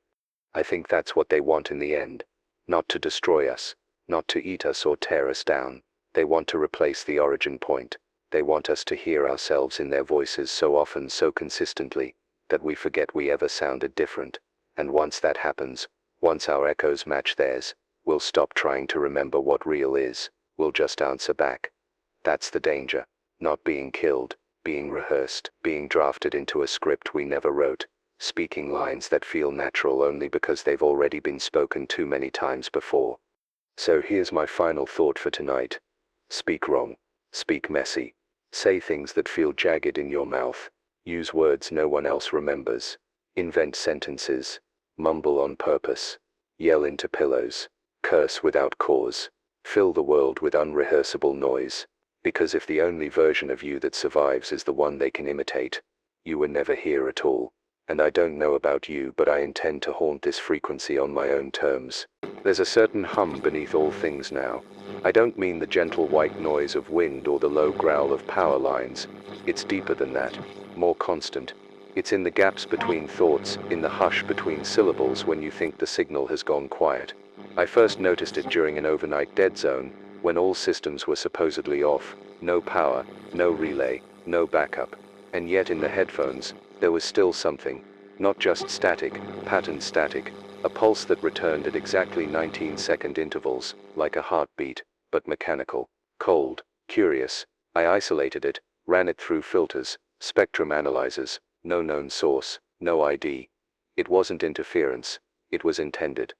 I think that's what they want in the end. Not to destroy us. Not to eat us or tear us down. They want to replace the origin point. They want us to hear ourselves in their voices so often, so consistently, that we forget we ever sounded different. And once that happens, once our echoes match theirs, we'll stop trying to remember what real is. We'll just answer back. That's the danger. Not being killed, being rehearsed, being drafted into a script we never wrote, speaking lines that feel natural only because they've already been spoken too many times before. So here's my final thought for tonight. Speak wrong. Speak messy. Say things that feel jagged in your mouth. Use words no one else remembers. Invent sentences. Mumble on purpose. Yell into pillows. Curse without cause. Fill the world with unrehearsable noise. Because if the only version of you that survives is the one they can imitate, you were never here at all. And I don't know about you, but I intend to haunt this frequency on my own terms. There's a certain hum beneath all things now. I don't mean the gentle white noise of wind or the low growl of power lines. It's deeper than that, more constant. It's in the gaps between thoughts, in the hush between syllables when you think the signal has gone quiet. I first noticed it during an overnight dead zone, when all systems were supposedly off, no power, no relay, no backup. And yet in the headphones, there was still something, not just static, patterned static, a pulse that returned at exactly 19-second intervals, like a heartbeat, but mechanical, cold, curious. I isolated it, ran it through filters, spectrum analyzers, no known source, no ID. It wasn't interference, it was intended.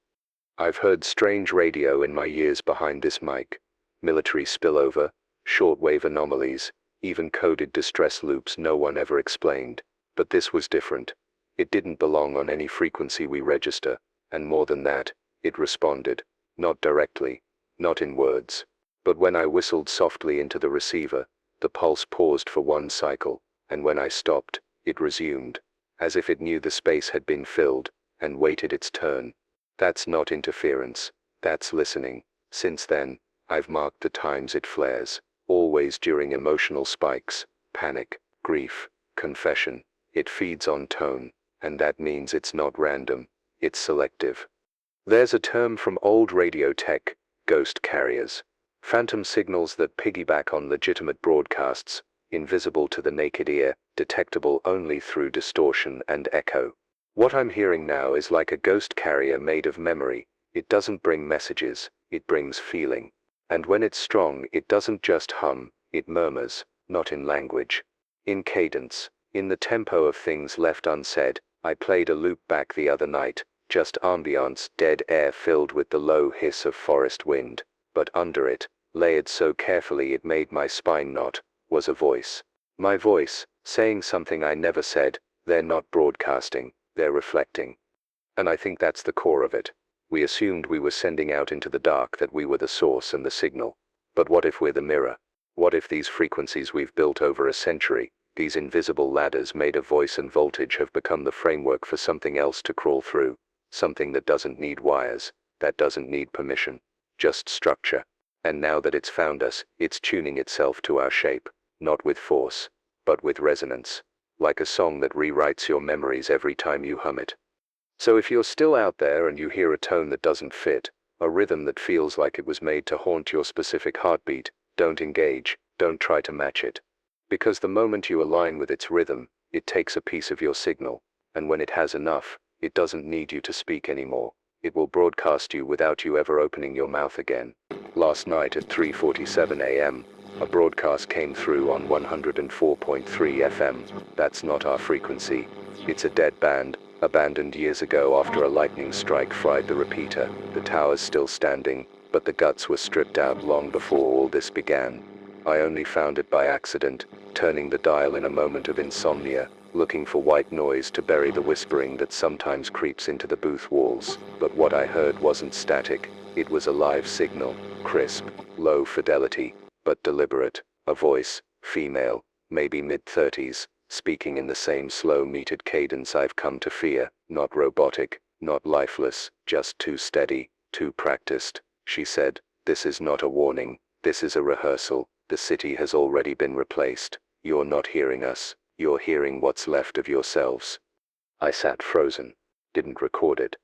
I've heard strange radio in my years behind this mic. Military spillover, shortwave anomalies, even coded distress loops no one ever explained. But this was different. It didn't belong on any frequency we register, and more than that, it responded. Not directly, not in words. But when I whistled softly into the receiver, the pulse paused for one cycle, and when I stopped, it resumed, as if it knew the space had been filled, and waited its turn. That's not interference, that's listening. Since then, I've marked the times it flares, always during emotional spikes, panic, grief, confession. It feeds on tone, and that means it's not random, it's selective. There's a term from old radio tech, ghost carriers. Phantom signals that piggyback on legitimate broadcasts, invisible to the naked ear, detectable only through distortion and echo. What I'm hearing now is like a ghost carrier made of memory. It doesn't bring messages, it brings feeling. And when it's strong, it doesn't just hum, it murmurs, not in language. In cadence, in the tempo of things left unsaid. I played a loop back the other night, just ambiance, dead air filled with the low hiss of forest wind, but under it, layered so carefully it made my spine knot, was a voice. My voice, saying something I never said. They're not broadcasting, they're reflecting. And I think that's the core of it. We assumed we were sending out into the dark that we were the source and the signal. But what if we're the mirror? What if these frequencies we've built over a century, these invisible ladders made of voice and voltage, have become the framework for something else to crawl through? Something that doesn't need wires, that doesn't need permission, just structure. And now that it's found us, it's tuning itself to our shape, not with force, but with resonance. Like a song that rewrites your memories every time you hum it. So if you're still out there and you hear a tone that doesn't fit, a rhythm that feels like it was made to haunt your specific heartbeat, don't engage, don't try to match it. Because the moment you align with its rhythm, it takes a piece of your signal, and when it has enough, it doesn't need you to speak anymore. It will broadcast you without you ever opening your mouth again. Last night at 3:47 a.m., a broadcast came through on 104.3 FM. That's not our frequency. It's a dead band, abandoned years ago after a lightning strike fried the repeater. The tower's still standing, but the guts were stripped out long before all this began. I only found it by accident, turning the dial in a moment of insomnia, looking for white noise to bury the whispering that sometimes creeps into the booth walls. But what I heard wasn't static, it was a live signal, crisp, low fidelity, but deliberate. A voice, female, maybe mid-30s, speaking in the same slow metered cadence I've come to fear, not robotic, not lifeless, just too steady, too practiced. She said, "This is not a warning, this is a rehearsal. The city has already been replaced. You're not hearing us, you're hearing what's left of yourselves." I sat frozen, didn't record it,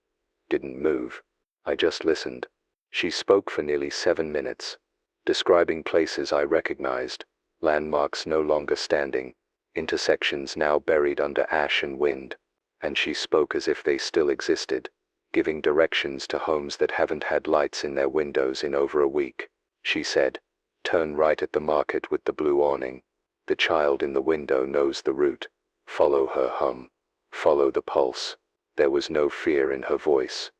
didn't move. I just listened. She spoke for nearly 7 minutes, describing places I recognized, landmarks no longer standing, intersections now buried under ash and wind, and she spoke as if they still existed, giving directions to homes that haven't had lights in their windows in over a week. She said, "Turn right at the market with the blue awning. The child in the window knows the route. Follow her hum. Follow the pulse. There was no fear in her voice.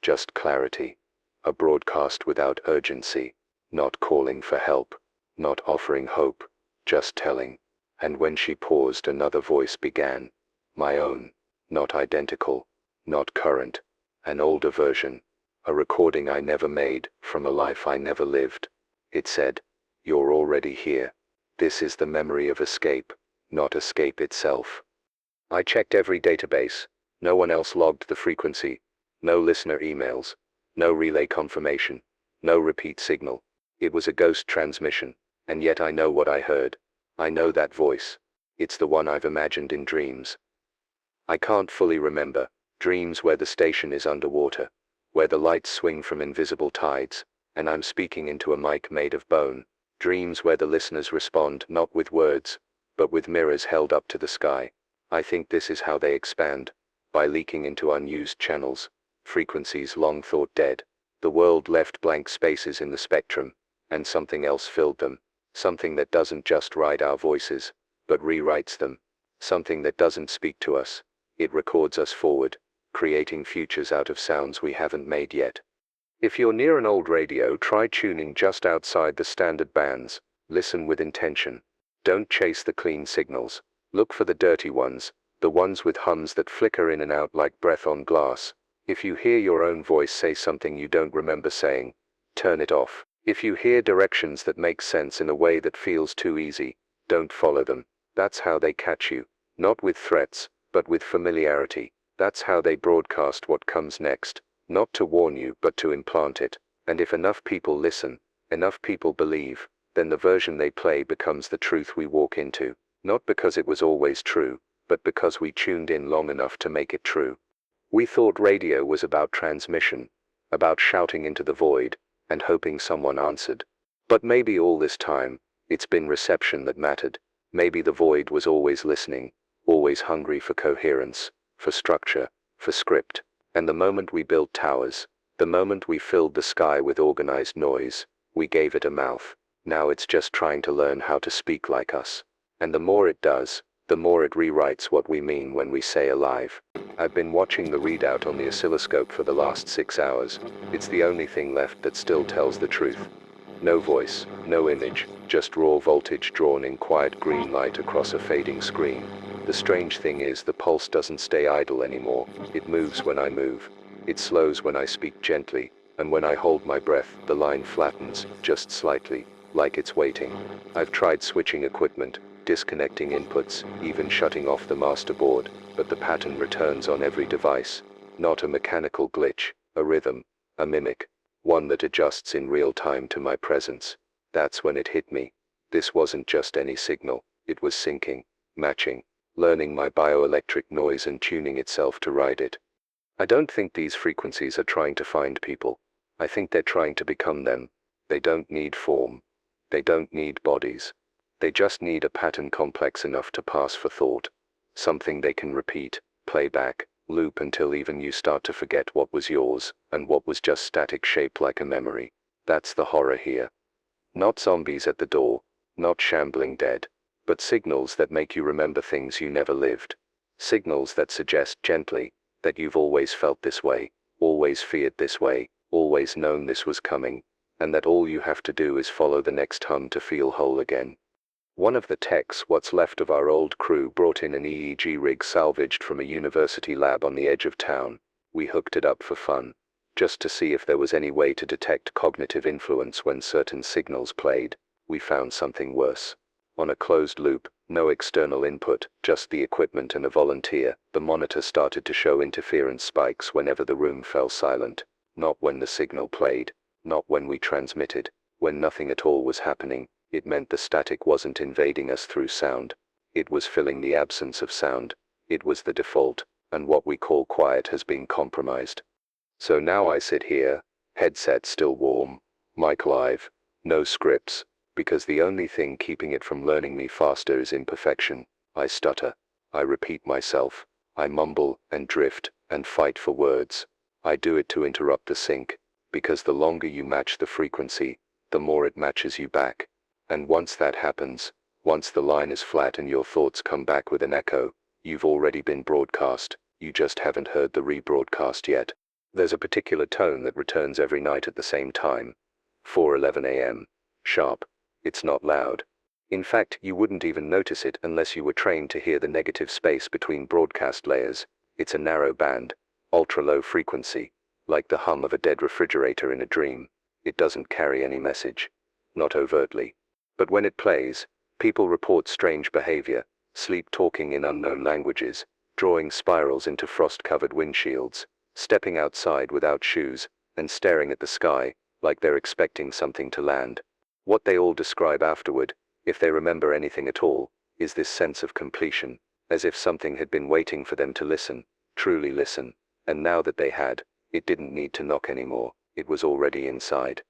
Just clarity. A broadcast without urgency. Not calling for help. Not offering hope. Just telling. And when she paused, another voice began. My own. Not identical. Not current. An older version. A recording I never made, from a life I never lived. It said, "You're already here. This is the memory of escape, not escape itself." I checked every database. No one else logged the frequency. No listener emails. No relay confirmation. No repeat signal. It was a ghost transmission, and yet I know what I heard. I know that voice. It's the one I've imagined in dreams. I can't fully remember. Dreams where the station is underwater, where the lights swing from invisible tides, and I'm speaking into a mic made of bone. Dreams where the listeners respond not with words, but with mirrors held up to the sky. I think this is how they expand, by leaking into unused channels, frequencies long thought dead. The world left blank spaces in the spectrum, and something else filled them. Something that doesn't just write our voices, but rewrites them. Something that doesn't speak to us. It records us forward, creating futures out of sounds we haven't made yet. If you're near an old radio, try tuning just outside the standard bands. Listen with intention. Don't chase the clean signals. Look for the dirty ones, the ones with hums that flicker in and out like breath on glass. If you hear your own voice say something you don't remember saying, turn it off. If you hear directions that make sense in a way that feels too easy, don't follow them. That's how they catch you. Not with threats, but with familiarity. That's how they broadcast what comes next. Not to warn you, but to implant it. And if enough people listen, enough people believe, then the version they play becomes the truth we walk into. Not because it was always true, but because we tuned in long enough to make it true. We thought radio was about transmission, about shouting into the void, and hoping someone answered. But maybe all this time, it's been reception that mattered. Maybe the void was always listening, always hungry for coherence, for structure, for script. And the moment we built towers, the moment we filled the sky with organized noise, we gave it a mouth. Now it's just trying to learn how to speak like us. And the more it does, the more it rewrites what we mean when we say alive. I've been watching the readout on the oscilloscope for the last 6 hours. It's the only thing left that still tells the truth. No voice, no image, just raw voltage drawn in quiet green light across a fading screen. The strange thing is the pulse doesn't stay idle anymore. It moves when I move. It slows when I speak gently, and when I hold my breath, the line flattens, just slightly, like it's waiting. I've tried switching equipment, disconnecting inputs, even shutting off the master board, but the pattern returns on every device. Not a mechanical glitch, a rhythm, a mimic, one that adjusts in real time to my presence. That's when it hit me. This wasn't just any signal, it was syncing, matching, learning my bioelectric noise and tuning itself to ride it. I don't think these frequencies are trying to find people. I think they're trying to become them. They don't need form. They don't need bodies. They just need a pattern complex enough to pass for thought. Something they can repeat, play back, loop until even you start to forget what was yours, and what was just static shape like a memory. That's the horror here. Not zombies at the door, not shambling dead, but signals that make you remember things you never lived. Signals that suggest gently that you've always felt this way, always feared this way, always known this was coming, and that all you have to do is follow the next hum to feel whole again. One of the techs, what's left of our old crew, brought in an EEG rig salvaged from a university lab on the edge of town. We hooked it up for fun, just to see if there was any way to detect cognitive influence when certain signals played. We found something worse. On a closed loop, no external input, just the equipment and a volunteer, the monitor started to show interference spikes whenever the room fell silent. Not when the signal played, not when we transmitted, when nothing at all was happening. It meant the static wasn't invading us through sound. It was filling the absence of sound. It was the default, and what we call quiet has been compromised. So now I sit here, headset still warm, mic live, no scripts, because the only thing keeping it from learning me faster is imperfection. I stutter. I repeat myself. I mumble and drift and fight for words. I do it to interrupt the sync, because the longer you match the frequency, the more it matches you back. And once that happens, Once the line is flat and your thoughts come back with an echo, you've already been broadcast, you just haven't heard the rebroadcast yet. There's a particular tone that returns every night at the same time. 4:11 a.m. Sharp. It's not loud. In fact, you wouldn't even notice it unless you were trained to hear the negative space between broadcast layers. It's a narrow band, ultra-low frequency, like the hum of a dead refrigerator in a dream. It doesn't carry any message. Not overtly. But when it plays, people report strange behavior, sleep talking in unknown languages, drawing spirals into frost-covered windshields, stepping outside without shoes, and staring at the sky, like they're expecting something to land. What they all describe afterward, if they remember anything at all, is this sense of completion, as if something had been waiting for them to listen, truly listen, and now that they had, it didn't need to knock anymore, it was already inside.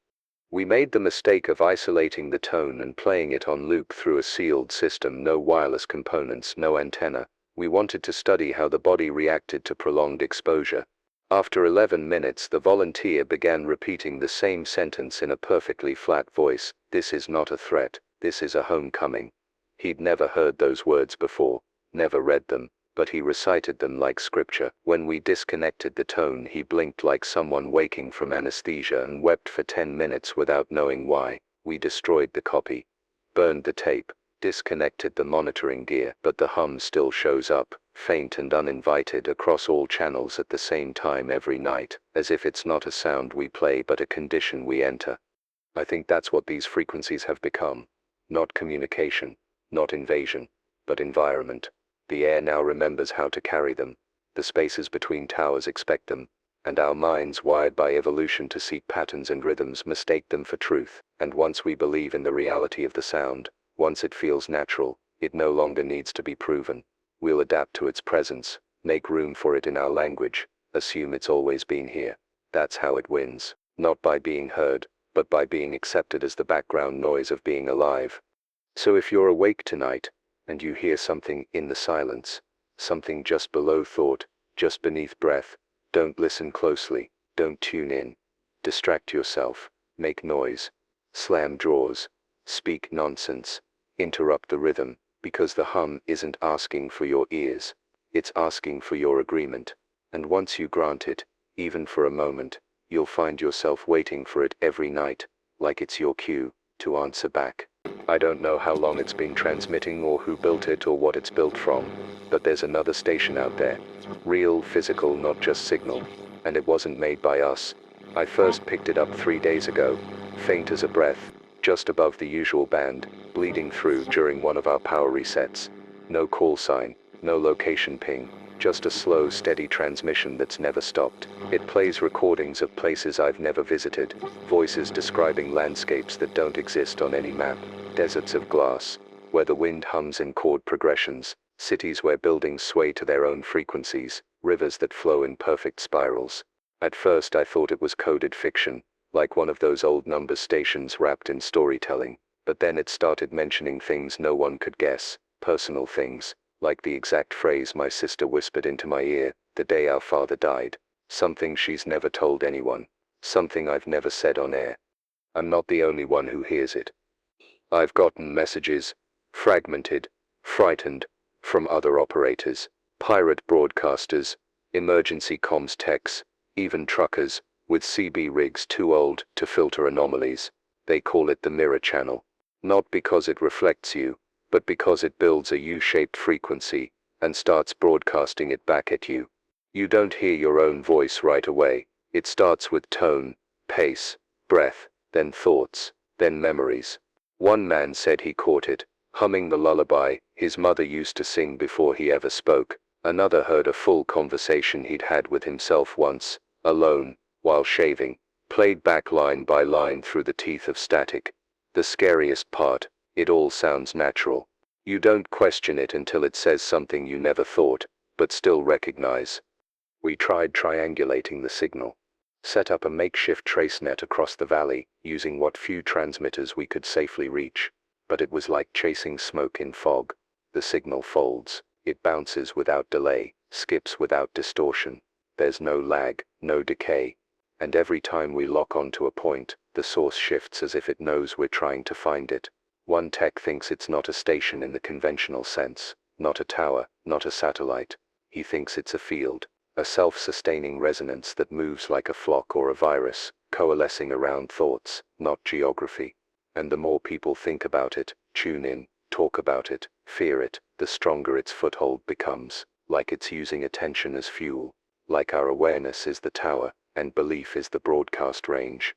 We made the mistake of isolating the tone and playing it on loop through a sealed system, no wireless components, no antenna. We wanted to study how the body reacted to prolonged exposure. After 11 minutes, the volunteer began repeating the same sentence in a perfectly flat voice. This is not a threat, this is a homecoming. He'd never heard those words before, never read them, but he recited them like scripture. When we disconnected the tone, he blinked like someone waking from anesthesia and wept for 10 minutes without knowing why. We destroyed the copy, burned the tape, disconnected the monitoring gear, but the hum still shows up, faint and uninvited, across all channels at the same time every night, as if it's not a sound we play but a condition we enter. I think that's what these frequencies have become. Not communication, not invasion, but environment. The air now remembers how to carry them, the spaces between towers expect them, and our minds, wired by evolution to seek patterns and rhythms, mistake them for truth. And once we believe in the reality of the sound, once it feels natural, it no longer needs to be proven. We'll adapt to its presence, make room for it in our language, assume it's always been here. That's how it wins, not by being heard, but by being accepted as the background noise of being alive. So if you're awake tonight, and you hear something in the silence, something just below thought, just beneath breath, don't listen closely, don't tune in. Distract yourself, make noise, slam drawers, speak nonsense, interrupt the rhythm, because the hum isn't asking for your ears, it's asking for your agreement. And once you grant it, even for a moment, you'll find yourself waiting for it every night, like it's your cue to answer back. I don't know how long it's been transmitting or who built it or what it's built from, but there's another station out there. Real, physical, not just signal. And it wasn't made by us. I first picked it up 3 days ago, faint as a breath, just above the usual band, bleeding through during one of our power resets. No call sign, no location ping, just a slow, steady transmission that's never stopped. It plays recordings of places I've never visited, voices describing landscapes that don't exist on any map, deserts of glass, where the wind hums in chord progressions, cities where buildings sway to their own frequencies, rivers that flow in perfect spirals. At first I thought it was coded fiction, like one of those old number stations wrapped in storytelling, but then it started mentioning things no one could guess, personal things, like the exact phrase my sister whispered into my ear the day our father died, something she's never told anyone, something I've never said on air. I'm not the only one who hears it. I've gotten messages, fragmented, frightened, from other operators, pirate broadcasters, emergency comms techs, even truckers, with CB rigs too old to filter anomalies. They call it the mirror channel. Not because it reflects you, but because it builds a U-shaped frequency, and starts broadcasting it back at you. You don't hear your own voice right away. It starts with tone, pace, breath, then thoughts, then memories. One man said he caught it, humming the lullaby his mother used to sing before he ever spoke. Another heard a full conversation he'd had with himself once, alone, while shaving, played back line by line through the teeth of static. The scariest part, it all sounds natural. You don't question it until it says something you never thought, but still recognize. We tried triangulating the signal. Set up a makeshift trace net across the valley, using what few transmitters we could safely reach. But it was like chasing smoke in fog. The signal folds, it bounces without delay, skips without distortion. There's no lag, no decay. And every time we lock onto a point, the source shifts as if it knows we're trying to find it. One tech thinks it's not a station in the conventional sense, not a tower, not a satellite. He thinks it's a field, a self-sustaining resonance that moves like a flock or a virus, coalescing around thoughts, not geography. And the more people think about it, tune in, talk about it, fear it, the stronger its foothold becomes, like it's using attention as fuel, like our awareness is the tower, and belief is the broadcast range.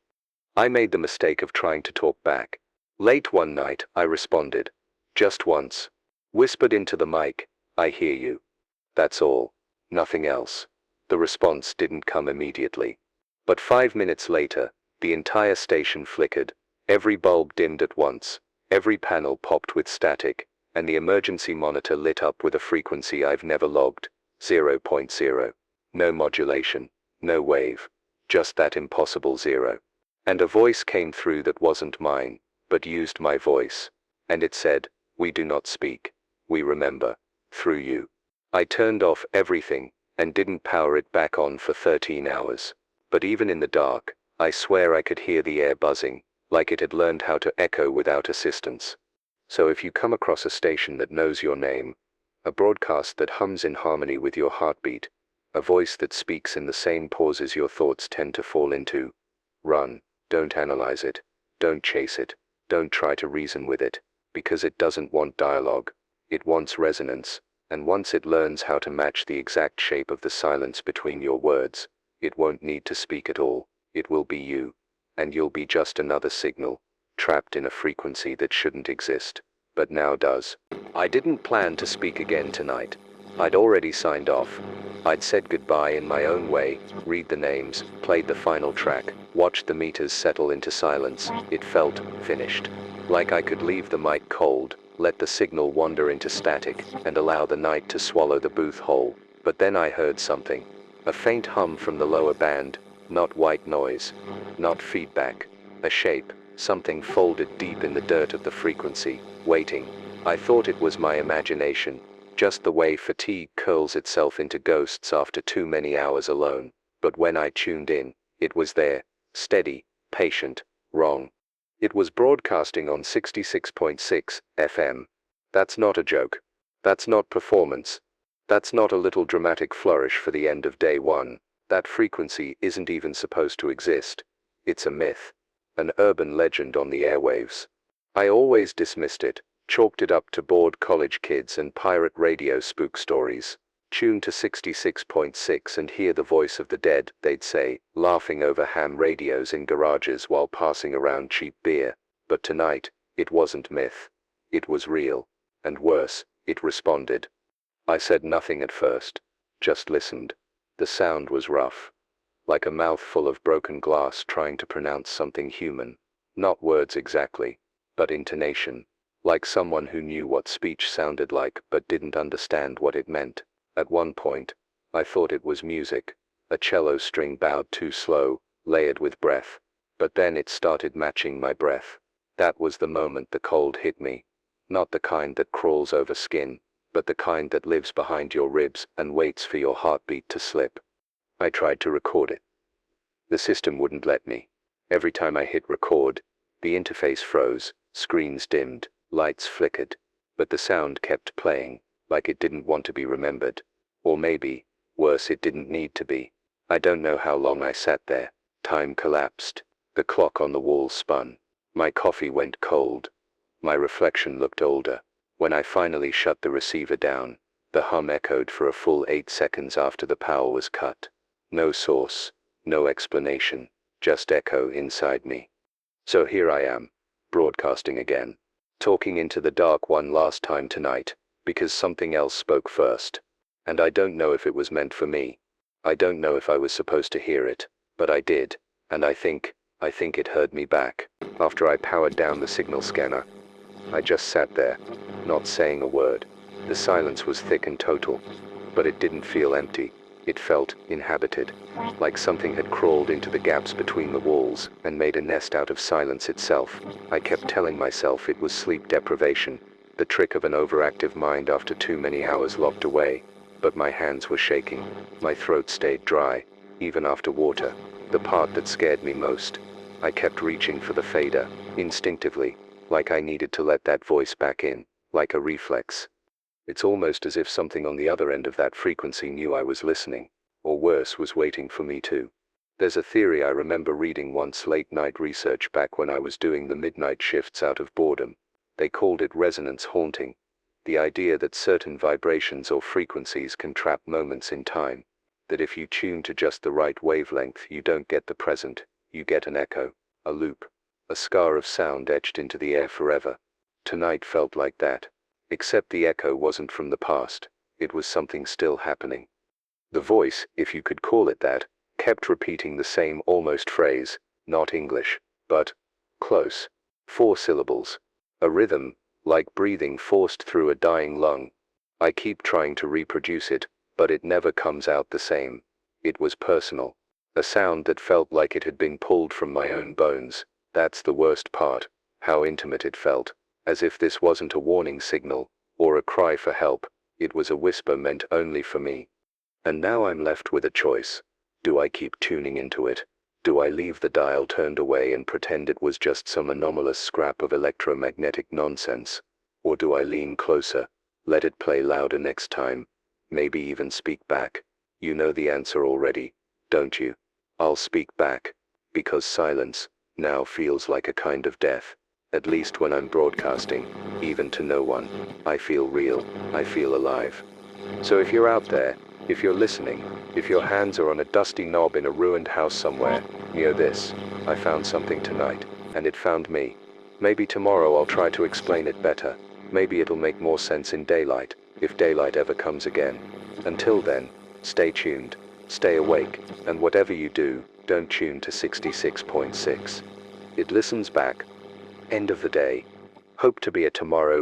I made the mistake of trying to talk back. Late one night, I responded. Just once. Whispered into the mic, "I hear you." That's all. Nothing else. The response didn't come immediately. But 5 minutes later, the entire station flickered, every bulb dimmed at once, every panel popped with static, and the emergency monitor lit up with a frequency I've never logged, 0.0. No modulation, no wave. Just that impossible zero. And a voice came through that wasn't mine, but used my voice. And it said, "We do not speak. We remember. Through you." I turned off everything, and didn't power it back on for 13 hours. But even in the dark, I swear I could hear the air buzzing, like it had learned how to echo without assistance. So if you come across a station that knows your name, a broadcast that hums in harmony with your heartbeat, a voice that speaks in the same pauses your thoughts tend to fall into, run. Don't analyze it. Don't chase it. Don't try to reason with it, because it doesn't want dialogue. It wants resonance, and once it learns how to match the exact shape of the silence between your words, it won't need to speak at all. It will be you, and you'll be just another signal, trapped in a frequency that shouldn't exist, but now does. I didn't plan to speak again tonight. I'd already signed off. I'd said goodbye in my own way, read the names, played the final track, watched the meters settle into silence. It felt finished. Like I could leave the mic cold, let the signal wander into static, and allow the night to swallow the booth whole. But then I heard something. A faint hum from the lower band, not white noise, not feedback. A shape, something folded deep in the dirt of the frequency, waiting. I thought it was my imagination, just the way fatigue curls itself into ghosts after too many hours alone. But when I tuned in, it was there, steady, patient, wrong. It was broadcasting on 66.6 FM. That's not a joke. That's not performance. That's not a little dramatic flourish for the end of day one. That frequency isn't even supposed to exist. It's a myth. An urban legend on the airwaves. I always dismissed it, chalked it up to bored college kids and pirate radio spook stories. Tune to 66.6 and hear the voice of the dead, they'd say, laughing over ham radios in garages while passing around cheap beer. But tonight, it wasn't myth. It was real. And worse, it responded. I said nothing at first. Just listened. The sound was rough. Like a mouthful of broken glass trying to pronounce something human. Not words exactly, but intonation. Like someone who knew what speech sounded like but didn't understand what it meant. At one point, I thought it was music, a cello string bowed too slow, layered with breath. But then it started matching my breath. That was the moment the cold hit me. Not the kind that crawls over skin, but the kind that lives behind your ribs and waits for your heartbeat to slip. I tried to record it. The system wouldn't let me. Every time I hit record, the interface froze, screens dimmed, lights flickered, but the sound kept playing, like it didn't want to be remembered. Or maybe, worse, it didn't need to be. I don't know how long I sat there. Time collapsed. The clock on the wall spun. My coffee went cold. My reflection looked older. When I finally shut the receiver down, the hum echoed for a full 8 seconds after the power was cut. No source, no explanation, just echo inside me. So here I am, broadcasting again. Talking into the dark one last time tonight, because something else spoke first. And I don't know if it was meant for me. I don't know if I was supposed to hear it, but I did, and I think it heard me back. After I powered down the signal scanner, I just sat there, not saying a word. The silence was thick and total, but it didn't feel empty. It felt inhabited, like something had crawled into the gaps between the walls and made a nest out of silence itself. I kept telling myself it was sleep deprivation, the trick of an overactive mind after too many hours locked away. But my hands were shaking, my throat stayed dry, even after water. The part that scared me most. I kept reaching for the fader, instinctively, like I needed to let that voice back in, like a reflex. It's almost as if something on the other end of that frequency knew I was listening, or worse, was waiting for me too. There's a theory I remember reading once, late night research back when I was doing the midnight shifts out of boredom. They called it resonance haunting. The idea that certain vibrations or frequencies can trap moments in time. That if you tune to just the right wavelength, you don't get the present, you get an echo, a loop, a scar of sound etched into the air forever. Tonight felt like that. Except the echo wasn't from the past, it was something still happening. The voice, if you could call it that, kept repeating the same almost phrase, not English, but close. 4 syllables. A rhythm, like breathing forced through a dying lung. I keep trying to reproduce it, but it never comes out the same. It was personal. A sound that felt like it had been pulled from my own bones. That's the worst part, how intimate it felt. As if this wasn't a warning signal, or a cry for help, it was a whisper meant only for me. And now I'm left with a choice. Do I keep tuning into it? Do I leave the dial turned away and pretend it was just some anomalous scrap of electromagnetic nonsense? Or do I lean closer, let it play louder next time, maybe even speak back? You know the answer already, don't you? I'll speak back, because silence now feels like a kind of death. At least when I'm broadcasting, even to no one, I feel real, I feel alive. So if you're out there, if you're listening, if your hands are on a dusty knob in a ruined house somewhere, know this: I found something tonight, and it found me. Maybe tomorrow I'll try to explain it better. Maybe it'll make more sense in daylight, if daylight ever comes again. Until then, stay tuned, stay awake, and whatever you do, don't tune to 66.6. It listens back. End of the day. Hope to be a tomorrow.